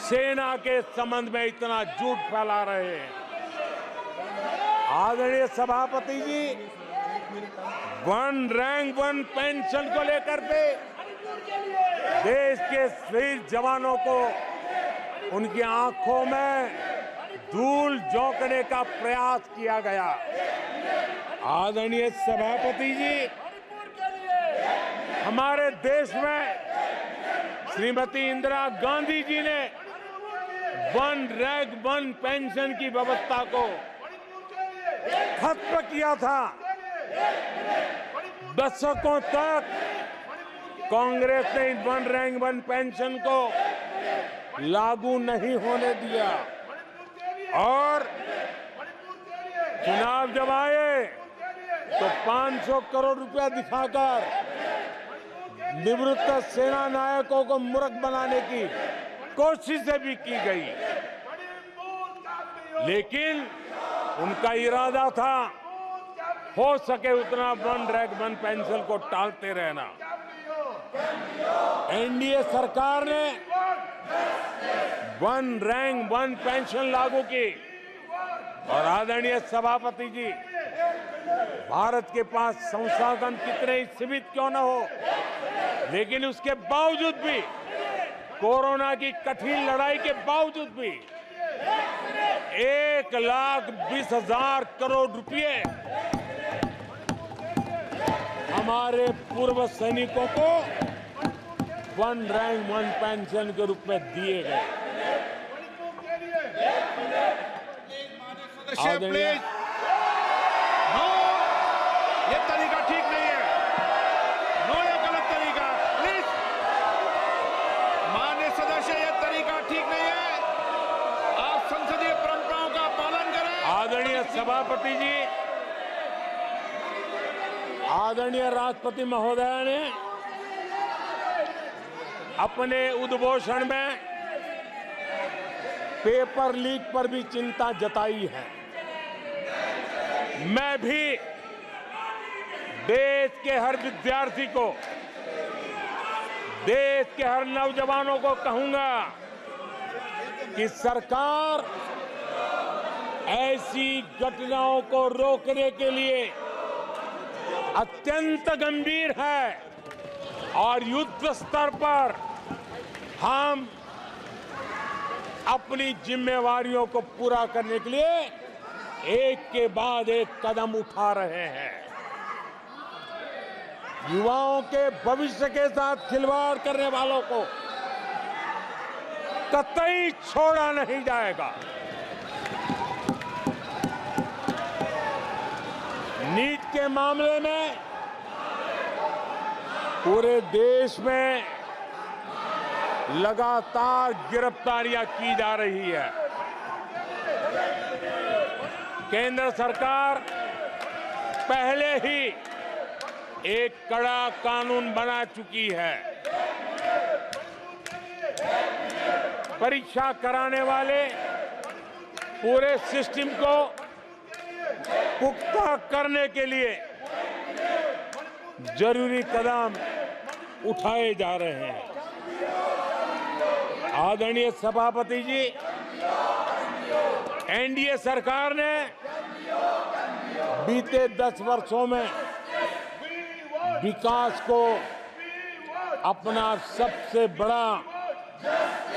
सेना के संबंध में इतना झूठ फैला रहे हैं? आदरणीय सभापति जी, वन रैंक वन पेंशन को लेकर के देश के शहीद जवानों को उनकी आंखों में धूल झोंकने का प्रयास किया गया। आदरणीय सभापति जी, हमारे देश में श्रीमती इंदिरा गांधी जी ने वन रैंक वन पेंशन की व्यवस्था को खत्म किया था। दशकों तक कांग्रेस ने वन रैंक वन पेंशन को लागू नहीं होने दिया और चुनाव जब आए तो 500 करोड़ रुपया दिखाकर निवृत्त सेना नायकों को मूर्ख बनाने की कोशिशें भी की गई, लेकिन उनका इरादा था हो सके उतना वन रैंक वन पेंशन को टालते रहना। एनडीए सरकार ने वन रैंक वन पेंशन लागू की और आदरणीय सभापति जी, भारत के पास संसाधन कितने ही सीमित क्यों न हो, लेकिन उसके बावजूद भी, कोरोना की कठिन लड़ाई के बावजूद भी 1,20,000 करोड़ रुपए हमारे पूर्व सैनिकों को वन रैंक वन पेंशन के रूप में दिए गए। प्लीज, नो, ये तरीका ठीक नहीं है। नो, ये गलत तरीका। प्लीज, माननीय सदस्य, ये तरीका ठीक नहीं है। आप संसदीय परंपराओं का पालन करें। आदरणीय सभापति जी, आदरणीय राष्ट्रपति महोदय ने अपने उद्घोषण में पेपर लीक पर भी चिंता जताई है। मैं भी देश के हर विद्यार्थी को, देश के हर नौजवानों को कहूंगा कि सरकार ऐसी घटनाओं को रोकने के लिए अत्यंत गंभीर है और युद्ध स्तर पर हम अपनी जिम्मेवारियों को पूरा करने के लिए एक के बाद एक कदम उठा रहे हैं। युवाओं के भविष्य के साथ खिलवाड़ करने वालों को कतई छोड़ा नहीं जाएगा। नीट के मामले में पूरे देश में लगातार गिरफ्तारियां की जा रही है। केंद्र सरकार पहले ही एक कड़ा कानून बना चुकी है। परीक्षा कराने वाले पूरे सिस्टम को पुख्ता करने के लिए जरूरी कदम उठाए जा रहे हैं। आदरणीय सभापति जी, एनडीए सरकार ने बीते 10 वर्षों में विकास को अपना सबसे बड़ा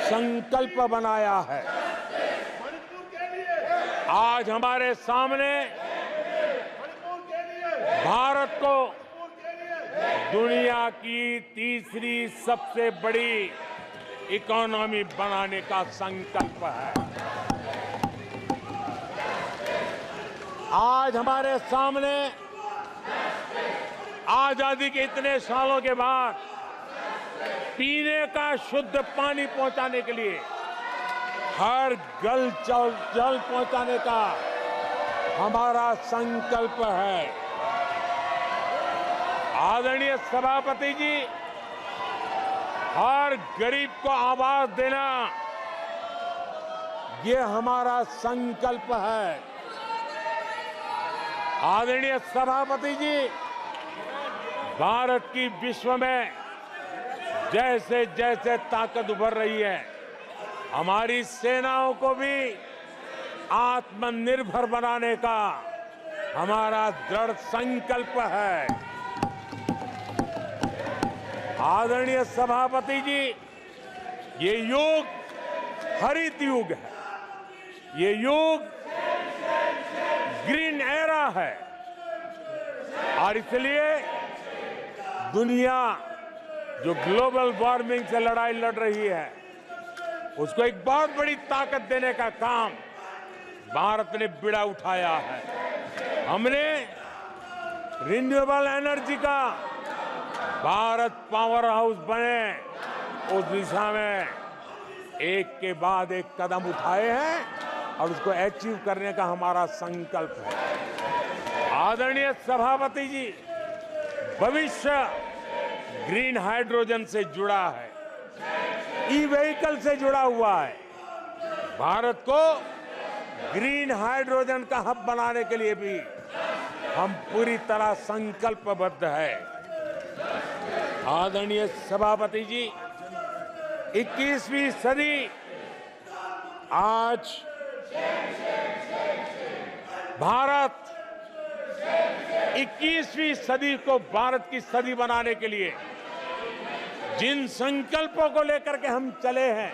संकल्प बनाया है। आज हमारे सामने भारत को दुनिया की तीसरी सबसे बड़ी इकोनॉमी बनाने का संकल्प है। आज हमारे सामने आजादी के इतने सालों के बाद पीने का शुद्ध पानी पहुंचाने के लिए, हर जल पहुंचाने का हमारा संकल्प है। आदरणीय सभापति जी, हर गरीब को आवाज देना, ये हमारा संकल्प है। आदरणीय सभापति जी, भारत की विश्व में जैसे जैसे ताकत उभर रही है, हमारी सेनाओं को भी आत्मनिर्भर बनाने का हमारा दृढ़ संकल्प है। आदरणीय सभापति जी, ये युग हरित युग है, ये युग ग्रीन एरा है और इसलिए दुनिया जो ग्लोबल वार्मिंग से लड़ाई लड़ रही है उसको एक बहुत बड़ी ताकत देने का काम भारत ने बीड़ा उठाया है। हमने रिन्यूएबल एनर्जी का भारत पावर हाउस बने उस दिशा में एक के बाद एक कदम उठाए हैं और उसको अचीव करने का हमारा संकल्प है। आदरणीय सभापति जी, भविष्य ग्रीन हाइड्रोजन से जुड़ा है, ई व्हीकल से जुड़ा हुआ है। भारत को ग्रीन हाइड्रोजन का हब बनाने के लिए भी हम पूरी तरह संकल्पबद्ध है। आदरणीय सभापति जी, 21वीं सदी आज भारत 21वीं सदी को भारत की सदी बनाने के लिए जिन संकल्पों को लेकर के हम चले हैं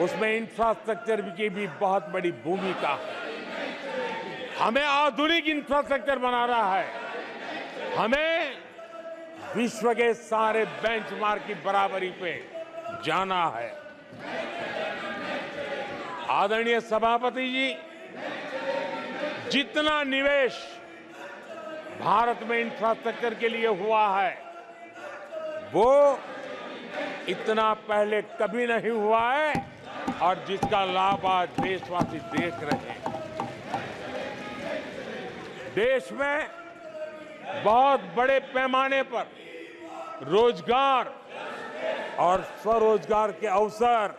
उसमें इंफ्रास्ट्रक्चर की भी बहुत बड़ी भूमिका है। हमें आधुनिक इंफ्रास्ट्रक्चर बनाना है, हमें विश्व के सारे बेंचमार्क की बराबरी पे जाना है। आदरणीय सभापति जी, जितना निवेश भारत में इंफ्रास्ट्रक्चर के लिए हुआ है वो इतना पहले कभी नहीं हुआ है और जिसका लाभ आज देशवासी देख रहे हैं। देश में बहुत बड़े पैमाने पर रोजगार और स्वरोजगार के अवसर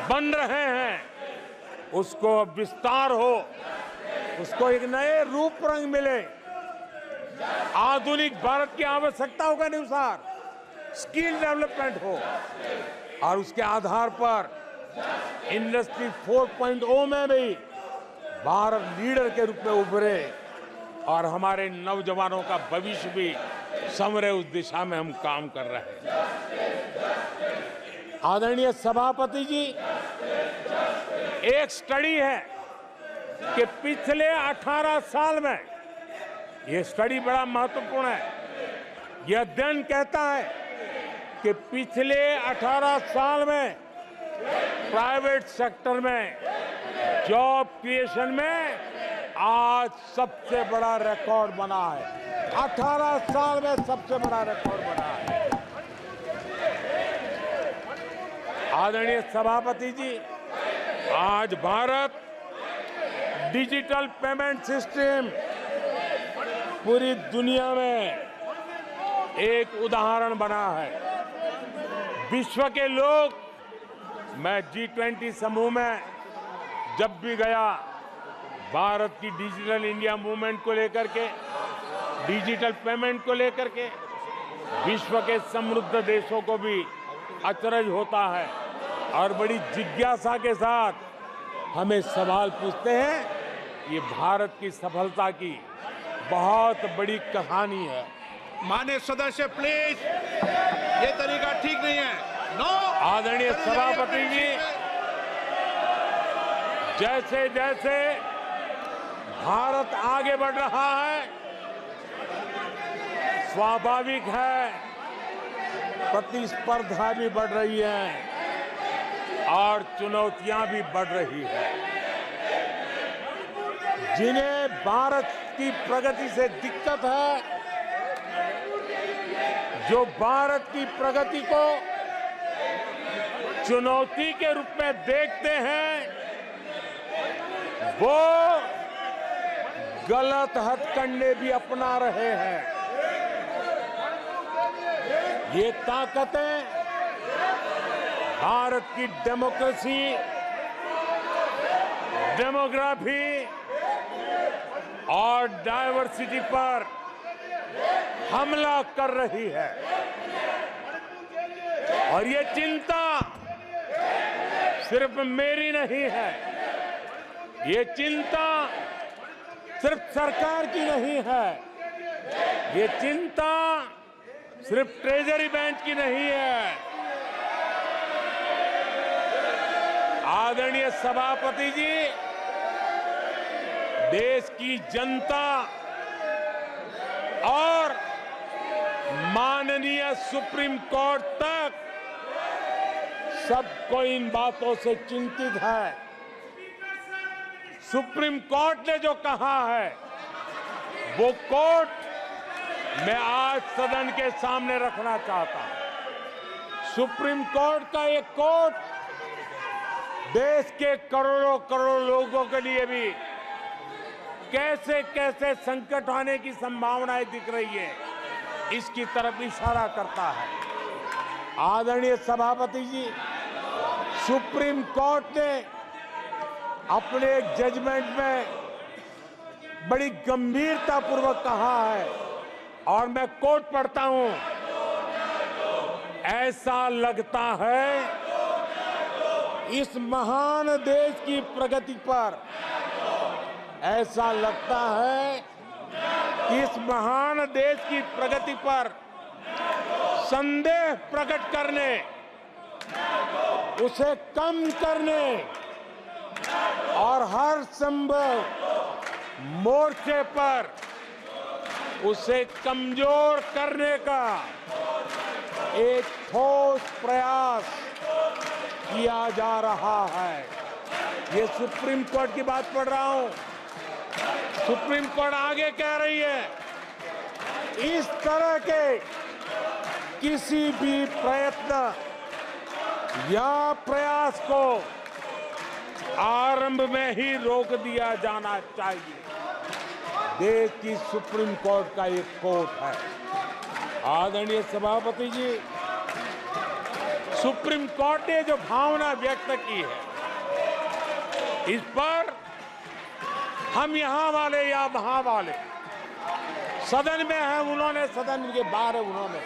बन रहे हैं। उसको विस्तार हो, उसको एक नए रूप रंग मिले, आधुनिक भारत की आवश्यकताओं के अनुसार स्किल डेवलपमेंट हो और उसके आधार पर इंडस्ट्री 4.0 में भी भारत लीडर के रूप में उभरे और हमारे नौजवानों का भविष्य भी संवरे, उस दिशा में हम काम कर रहे हैं। आदरणीय सभापति जी, एक स्टडी है कि पिछले 18 साल में, यह स्टडी बड़ा महत्वपूर्ण है, यह अध्ययन कहता है कि पिछले 18 साल में प्राइवेट सेक्टर में जॉब क्रिएशन में आज सबसे बड़ा रिकॉर्ड बना है। 18 साल में सबसे बड़ा रिकॉर्ड बना है। आदरणीय सभापति जी, आज भारत डिजिटल पेमेंट सिस्टम पूरी दुनिया में एक उदाहरण बना है। विश्व के लोग, मैं G20 समूह में जब भी गया, भारत की डिजिटल इंडिया मूवमेंट को लेकर के, डिजिटल पेमेंट को लेकर के विश्व के समृद्ध देशों को भी अचरज होता है और बड़ी जिज्ञासा के साथ हमें सवाल पूछते हैं। ये भारत की सफलता की बहुत बड़ी कहानी है। माननीय सदस्य प्लीज, ये तरीका ठीक नहीं है। नो। आदरणीय सभापति जी, जैसे जैसे भारत आगे बढ़ रहा है, स्वाभाविक है प्रतिस्पर्धा भी बढ़ रही है और चुनौतियां भी बढ़ रही है। जिन्हें भारत की प्रगति से दिक्कत है, जो भारत की प्रगति को चुनौती के रूप में देखते हैं, वो गलत हथकंडे भी अपना रहे हैं। ये ताकतें भारत की डेमोक्रेसी, डेमोग्राफी और डायवर्सिटी पर हमला कर रही है और ये चिंता सिर्फ मेरी नहीं है, ये चिंता सिर्फ सरकार की नहीं है, ये चिंता सिर्फ ट्रेजरी बेंच की नहीं है। आदरणीय सभापति जी, देश की जनता और माननीय सुप्रीम कोर्ट तक सबको इन बातों से चिंतित है। सुप्रीम कोर्ट ने जो कहा है वो कोर्ट मैं आज सदन के सामने रखना चाहता हूं। सुप्रीम कोर्ट का एक कोर्ट देश के करोड़ों करोड़ लोगों के लिए भी कैसे कैसे संकट आने की संभावनाएं दिख रही है, इसकी तरफ इशारा करता है। आदरणीय सभापति जी, सुप्रीम कोर्ट ने अपने एक जजमेंट में बड़ी गंभीरता पूर्वक कहा है, और मैं कोट पढ़ता हूं, ऐसा लगता है इस महान देश की प्रगति पर, ऐसा लगता है कि इस महान देश की प्रगति पर संदेह प्रकट करने, उसे कम करने और हर संभव मोर्चे पर उसे कमजोर करने का एक ठोस प्रयास किया जा रहा है। ये सुप्रीम कोर्ट की बात पढ़ रहा हूं। सुप्रीम कोर्ट आगे कह रही है, इस तरह के किसी भी प्रयत्न या प्रयास को आरंभ में ही रोक दिया जाना चाहिए। देश की सुप्रीम कोर्ट का एक कोर्ट है। आदरणीय सभापति जी, सुप्रीम कोर्ट ने जो भावना व्यक्त की है, इस पर हम यहां वाले या वहां वाले, सदन में है उन्होंने, सदन के बाहर है उन्होंने,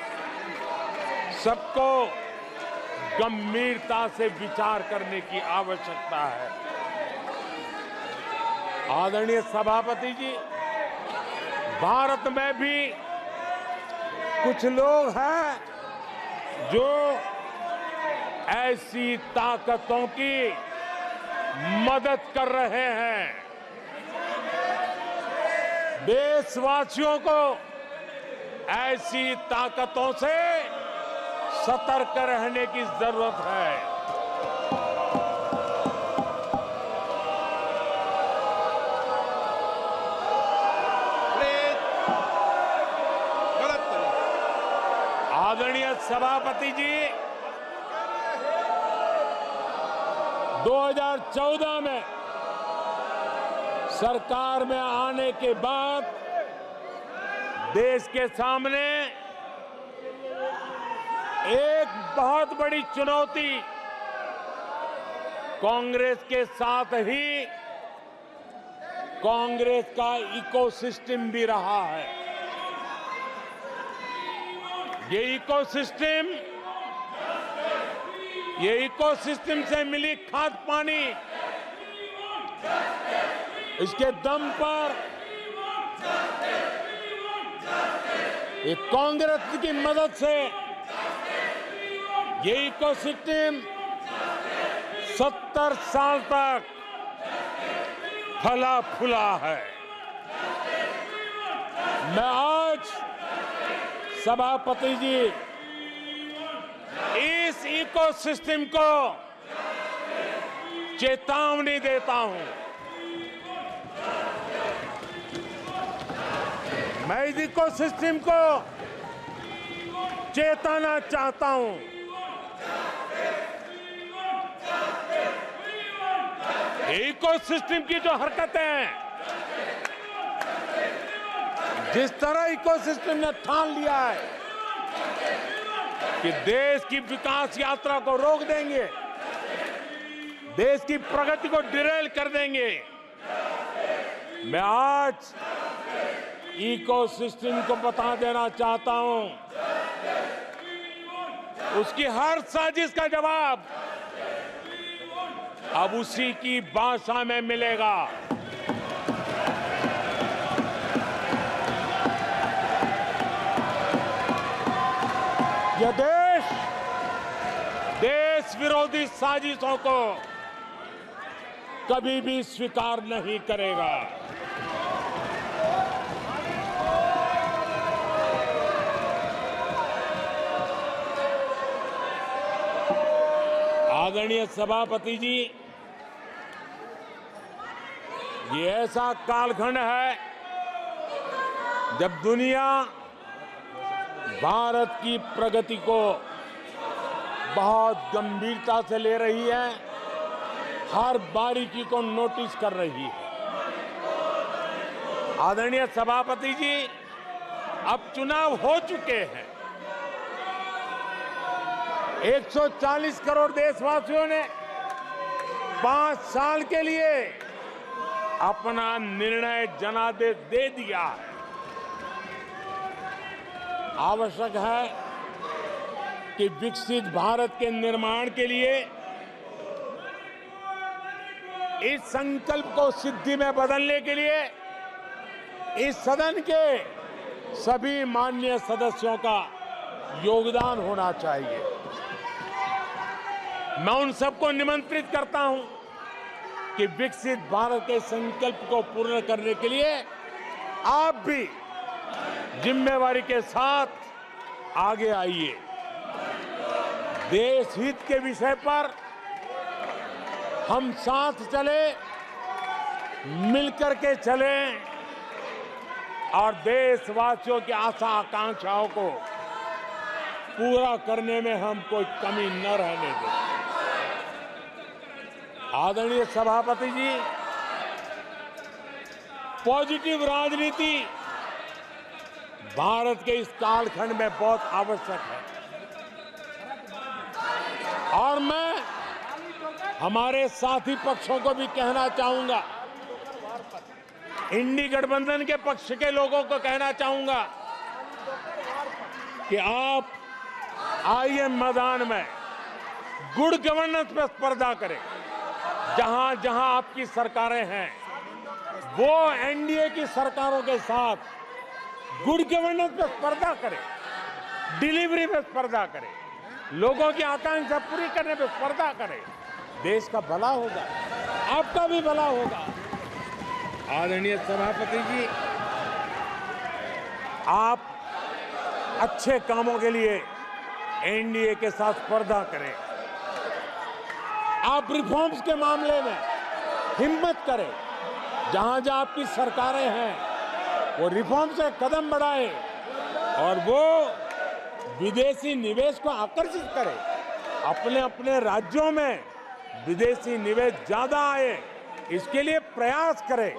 सबको गंभीरता से विचार करने की आवश्यकता है। आदरणीय सभापति जी, भारत में भी कुछ लोग हैं जो ऐसी ताकतों की मदद कर रहे हैं। देशवासियों को ऐसी ताकतों से सतर्क रहने की जरूरत है। आदरणीय सभापति जी, 2014 में सरकार में आने के बाद देश के सामने एक बहुत बड़ी चुनौती कांग्रेस के साथ ही कांग्रेस का इकोसिस्टम भी रहा है। ये इकोसिस्टम से मिली खाद पानी, इसके दम पर एक कांग्रेस की मदद से ये इकोसिस्टम 70 साल तक फला फूला है। मैं आज सभापति जी इस इकोसिस्टम को चेतावनी देता हूं। मैं इस इकोसिस्टम को चेताना चाहता हूं। इकोसिस्टम की जो हरकतें हैं, जिस तरह इकोसिस्टम ने ठान लिया है कि देश की विकास यात्रा को रोक देंगे, देश की प्रगति को डिरेल कर देंगे, मैं आज इकोसिस्टम को बता देना चाहता हूं, उसकी हर साजिश का जवाब अब उसी की भाषा में मिलेगा। यह देश विरोधी साजिशों को कभी भी स्वीकार नहीं करेगा। आदरणीय सभापति जी, ये ऐसा कालखंड है जब दुनिया भारत की प्रगति को बहुत गंभीरता से ले रही है, हर बारीकी को नोटिस कर रही है। आदरणीय सभापति जी, अब चुनाव हो चुके हैं। 140 करोड़ देशवासियों ने 5 साल के लिए अपना निर्णय जनादेश दे दिया है। आवश्यक है कि विकसित भारत के निर्माण के लिए इस संकल्प को सिद्धि में बदलने के लिए इस सदन के सभी माननीय सदस्यों का योगदान होना चाहिए। मैं उन सबको निमंत्रित करता हूं कि विकसित भारत के संकल्प को पूर्ण करने के लिए आप भी जिम्मेवारी के साथ आगे आइए। देश हित के विषय पर हम साथ चले, मिलकर के चलें और देशवासियों की आशा आकांक्षाओं को पूरा करने में हम कोई कमी न रहने दें। आदरणीय सभापति जी, पॉजिटिव राजनीति भारत के इस कालखंड में बहुत आवश्यक है और मैं हमारे साथी पक्षों को भी कहना चाहूंगा, इंडी गठबंधन के पक्ष के लोगों को कहना चाहूंगा कि आप आइए मैदान में, गुड गवर्नेंस पर स्पर्धा करें। जहां जहां आपकी सरकारें हैं वो एनडीए की सरकारों के साथ गुड गवर्नेंस पर स्पर्धा करें, डिलीवरी में स्पर्धा करें, लोगों की आकांक्षा पूरी करने पर स्पर्धा करें। देश का भला होगा, आपका भी भला होगा। आदरणीय सभापति जी, आप अच्छे कामों के लिए एनडीए के साथ स्पर्धा करें। आप रिफॉर्म्स के मामले में हिम्मत करें। जहां जहां आपकी सरकारें हैं वो रिफॉर्म से कदम बढ़ाएं और वो विदेशी निवेश को आकर्षित करें। अपने अपने राज्यों में विदेशी निवेश ज्यादा आए, इसके लिए प्रयास करें।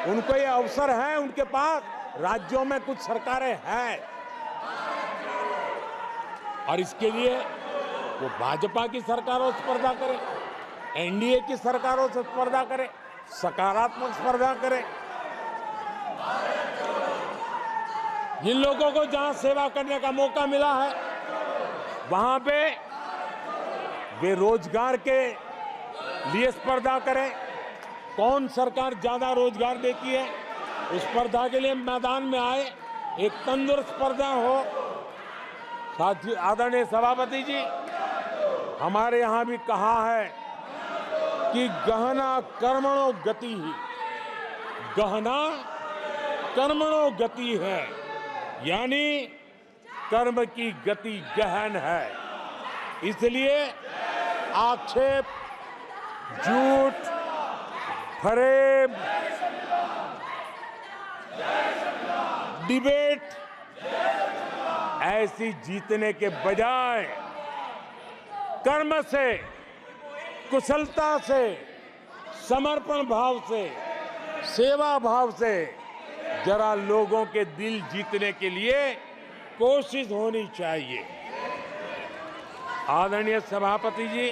उनको ये अवसर है, उनके पास राज्यों में कुछ सरकारें हैं और इसके लिए वो भाजपा की सरकारों से स्पर्धा करें, एनडीए की सरकारों से स्पर्धा करें, सकारात्मक स्पर्धा करें। जिन लोगों को जहां सेवा करने का मौका मिला है वहां पे वे रोजगार के लिए स्पर्धा करें। कौन सरकार ज्यादा रोजगार देती है उस स्पर्धा के लिए मैदान में आए, एक तंदुरुस्त स्पर्धा हो। साथ ही आदरणीय सभापति जी, हमारे यहां भी कहा है कि गहना कर्मणो गति ही, गहना कर्मणो गति है, यानी कर्म की गति गहन है। इसलिए आक्षेप, झूठ, फरेब, डिबेट ऐसी जीतने के बजाय कर्म से, कुशलता से, समर्पण भाव से, सेवा भाव से जरा लोगों के दिल जीतने के लिए कोशिश होनी चाहिए। आदरणीय सभापति जी,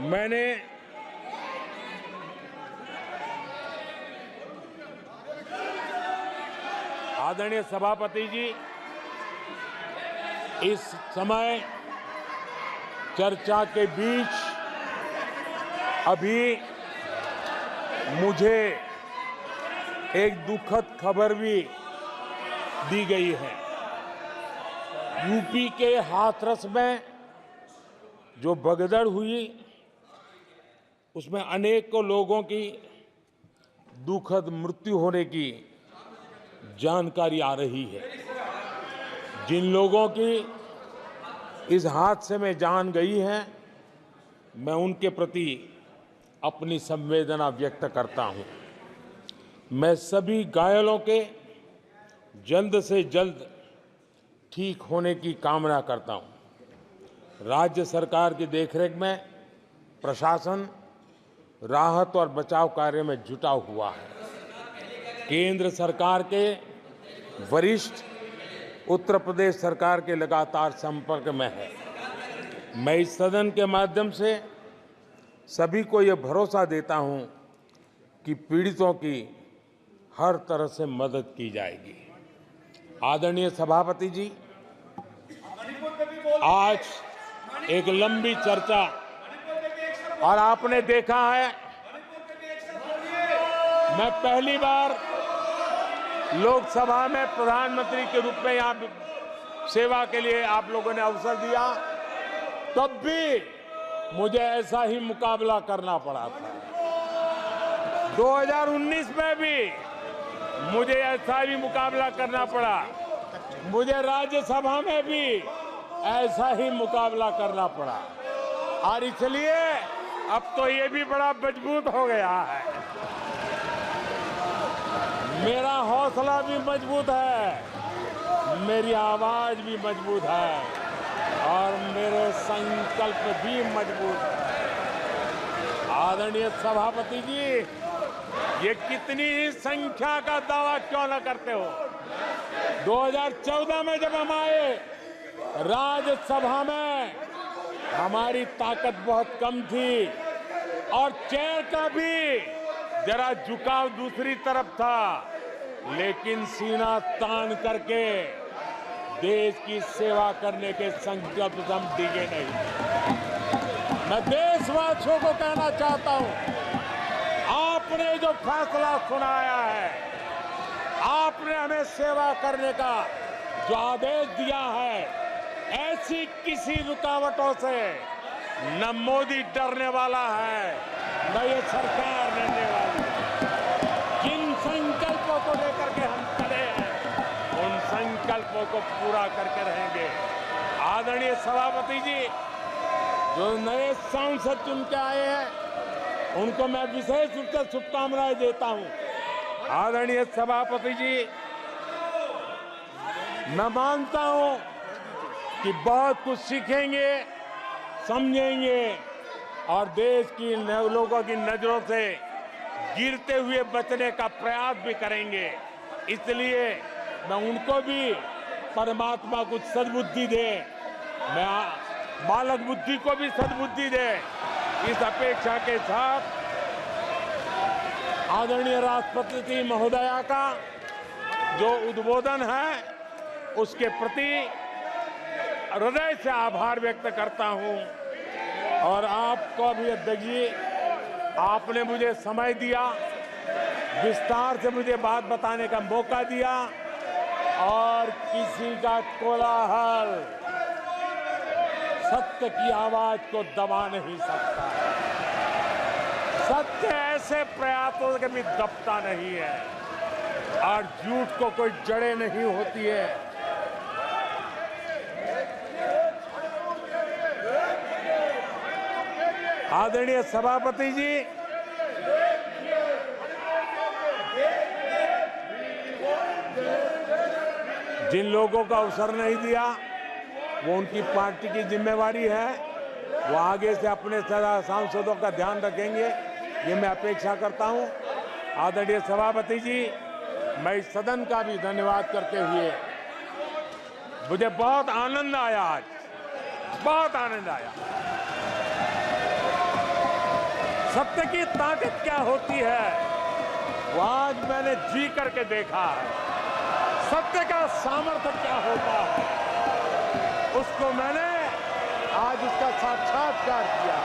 मैंने आदरणीय सभापति जी, इस समय चर्चा के बीच अभी मुझे एक दुखद खबर भी दी गई है। यूपी के हाथरस में जो भगदड़ हुई, उसमें अनेकों लोगों की दुखद मृत्यु होने की जानकारी आ रही है। जिन लोगों की इस हादसे में जान गई है, मैं उनके प्रति अपनी संवेदना व्यक्त करता हूं। मैं सभी घायलों के जल्द से जल्द ठीक होने की कामना करता हूं। राज्य सरकार की देखरेख में प्रशासन राहत और बचाव कार्य में जुटा हुआ है। केंद्र सरकार के वरिष्ठ उत्तर प्रदेश सरकार के लगातार संपर्क में है। मैं इस सदन के माध्यम से सभी को यह भरोसा देता हूं कि पीड़ितों की हर तरह से मदद की जाएगी। आदरणीय सभापति जी, आज एक लंबी चर्चा, और आपने देखा है मैं पहली बार लोकसभा में प्रधानमंत्री के रूप में यहाँ सेवा के लिए आप लोगों ने अवसर दिया, तब भी मुझे ऐसा ही मुकाबला करना पड़ा था। 2019 में भी मुझे ऐसा ही मुकाबला करना पड़ा। मुझे राज्यसभा में भी ऐसा ही मुकाबला करना पड़ा, और इसलिए अब तो ये भी बड़ा मजबूत हो गया है। मेरा हौसला भी मजबूत है, मेरी आवाज भी मजबूत है, और मेरे संकल्प भी मजबूत है। आदरणीय सभापति जी, ये कितनी ही संख्या का दावा क्यों न करते हो, 2014 में जब हम आए राज्यसभा में हमारी ताकत बहुत कम थी, और चेयर का भी जरा झुकाव दूसरी तरफ था, लेकिन सीना तान करके देश की सेवा करने के संकल्प से हम डिगे नहीं। मैं देशवासियों को कहना चाहता हूं, आपने जो फैसला सुनाया है, आपने हमें सेवा करने का जो आदेश दिया है, ऐसी किसी रुकावटों से न मोदी डरने वाला है, न ये सरकार डरने वाली है। जिन संकल्पों को लेकर के हम चले हैं, उन संकल्पों को पूरा करके रहेंगे। आदरणीय सभापति जी, जो नए सांसद चुन के आए हैं, उनको मैं विशेष रूप से शुभकामनाएं देता हूं। आदरणीय सभापति जी, मैं मानता हूं कि बहुत कुछ सीखेंगे, समझेंगे, और देश की लोगों की नजरों से गिरते हुए बचने का प्रयास भी करेंगे। इसलिए मैं उनको भी परमात्मा कुछ सद्बुद्धि दे, मैं बालक बुद्धि को भी सद्बुद्धि दे, इस अपेक्षा के साथ आदरणीय राष्ट्रपति महोदया का जो उद्बोधन है, उसके प्रति हृदय से आभार व्यक्त करता हूं। और आपको भी अध्यक्ष जी, आपने मुझे समय दिया, विस्तार से मुझे बात बताने का मौका दिया, और किसी का कोलाहल सत्य की आवाज को दबा नहीं सकता। सत्य ऐसे प्रयासों के भी दबता नहीं है, और झूठ को कोई जड़ें नहीं होती है। आदरणीय सभापति जी, जिन लोगों का अवसर नहीं दिया, वो उनकी पार्टी की जिम्मेवारी है, वो आगे से अपने सांसदों का ध्यान रखेंगे, ये मैं अपेक्षा करता हूं। आदरणीय सभापति जी, मैं इस सदन का भी धन्यवाद करते हुए, मुझे बहुत आनंद आया, आज बहुत आनंद आया। सत्य की ताकत क्या होती है, वो आज मैंने जी करके देखा है। सत्य का सामर्थ्य क्या होता है, उसको मैंने आज उसका साक्षात्कार किया।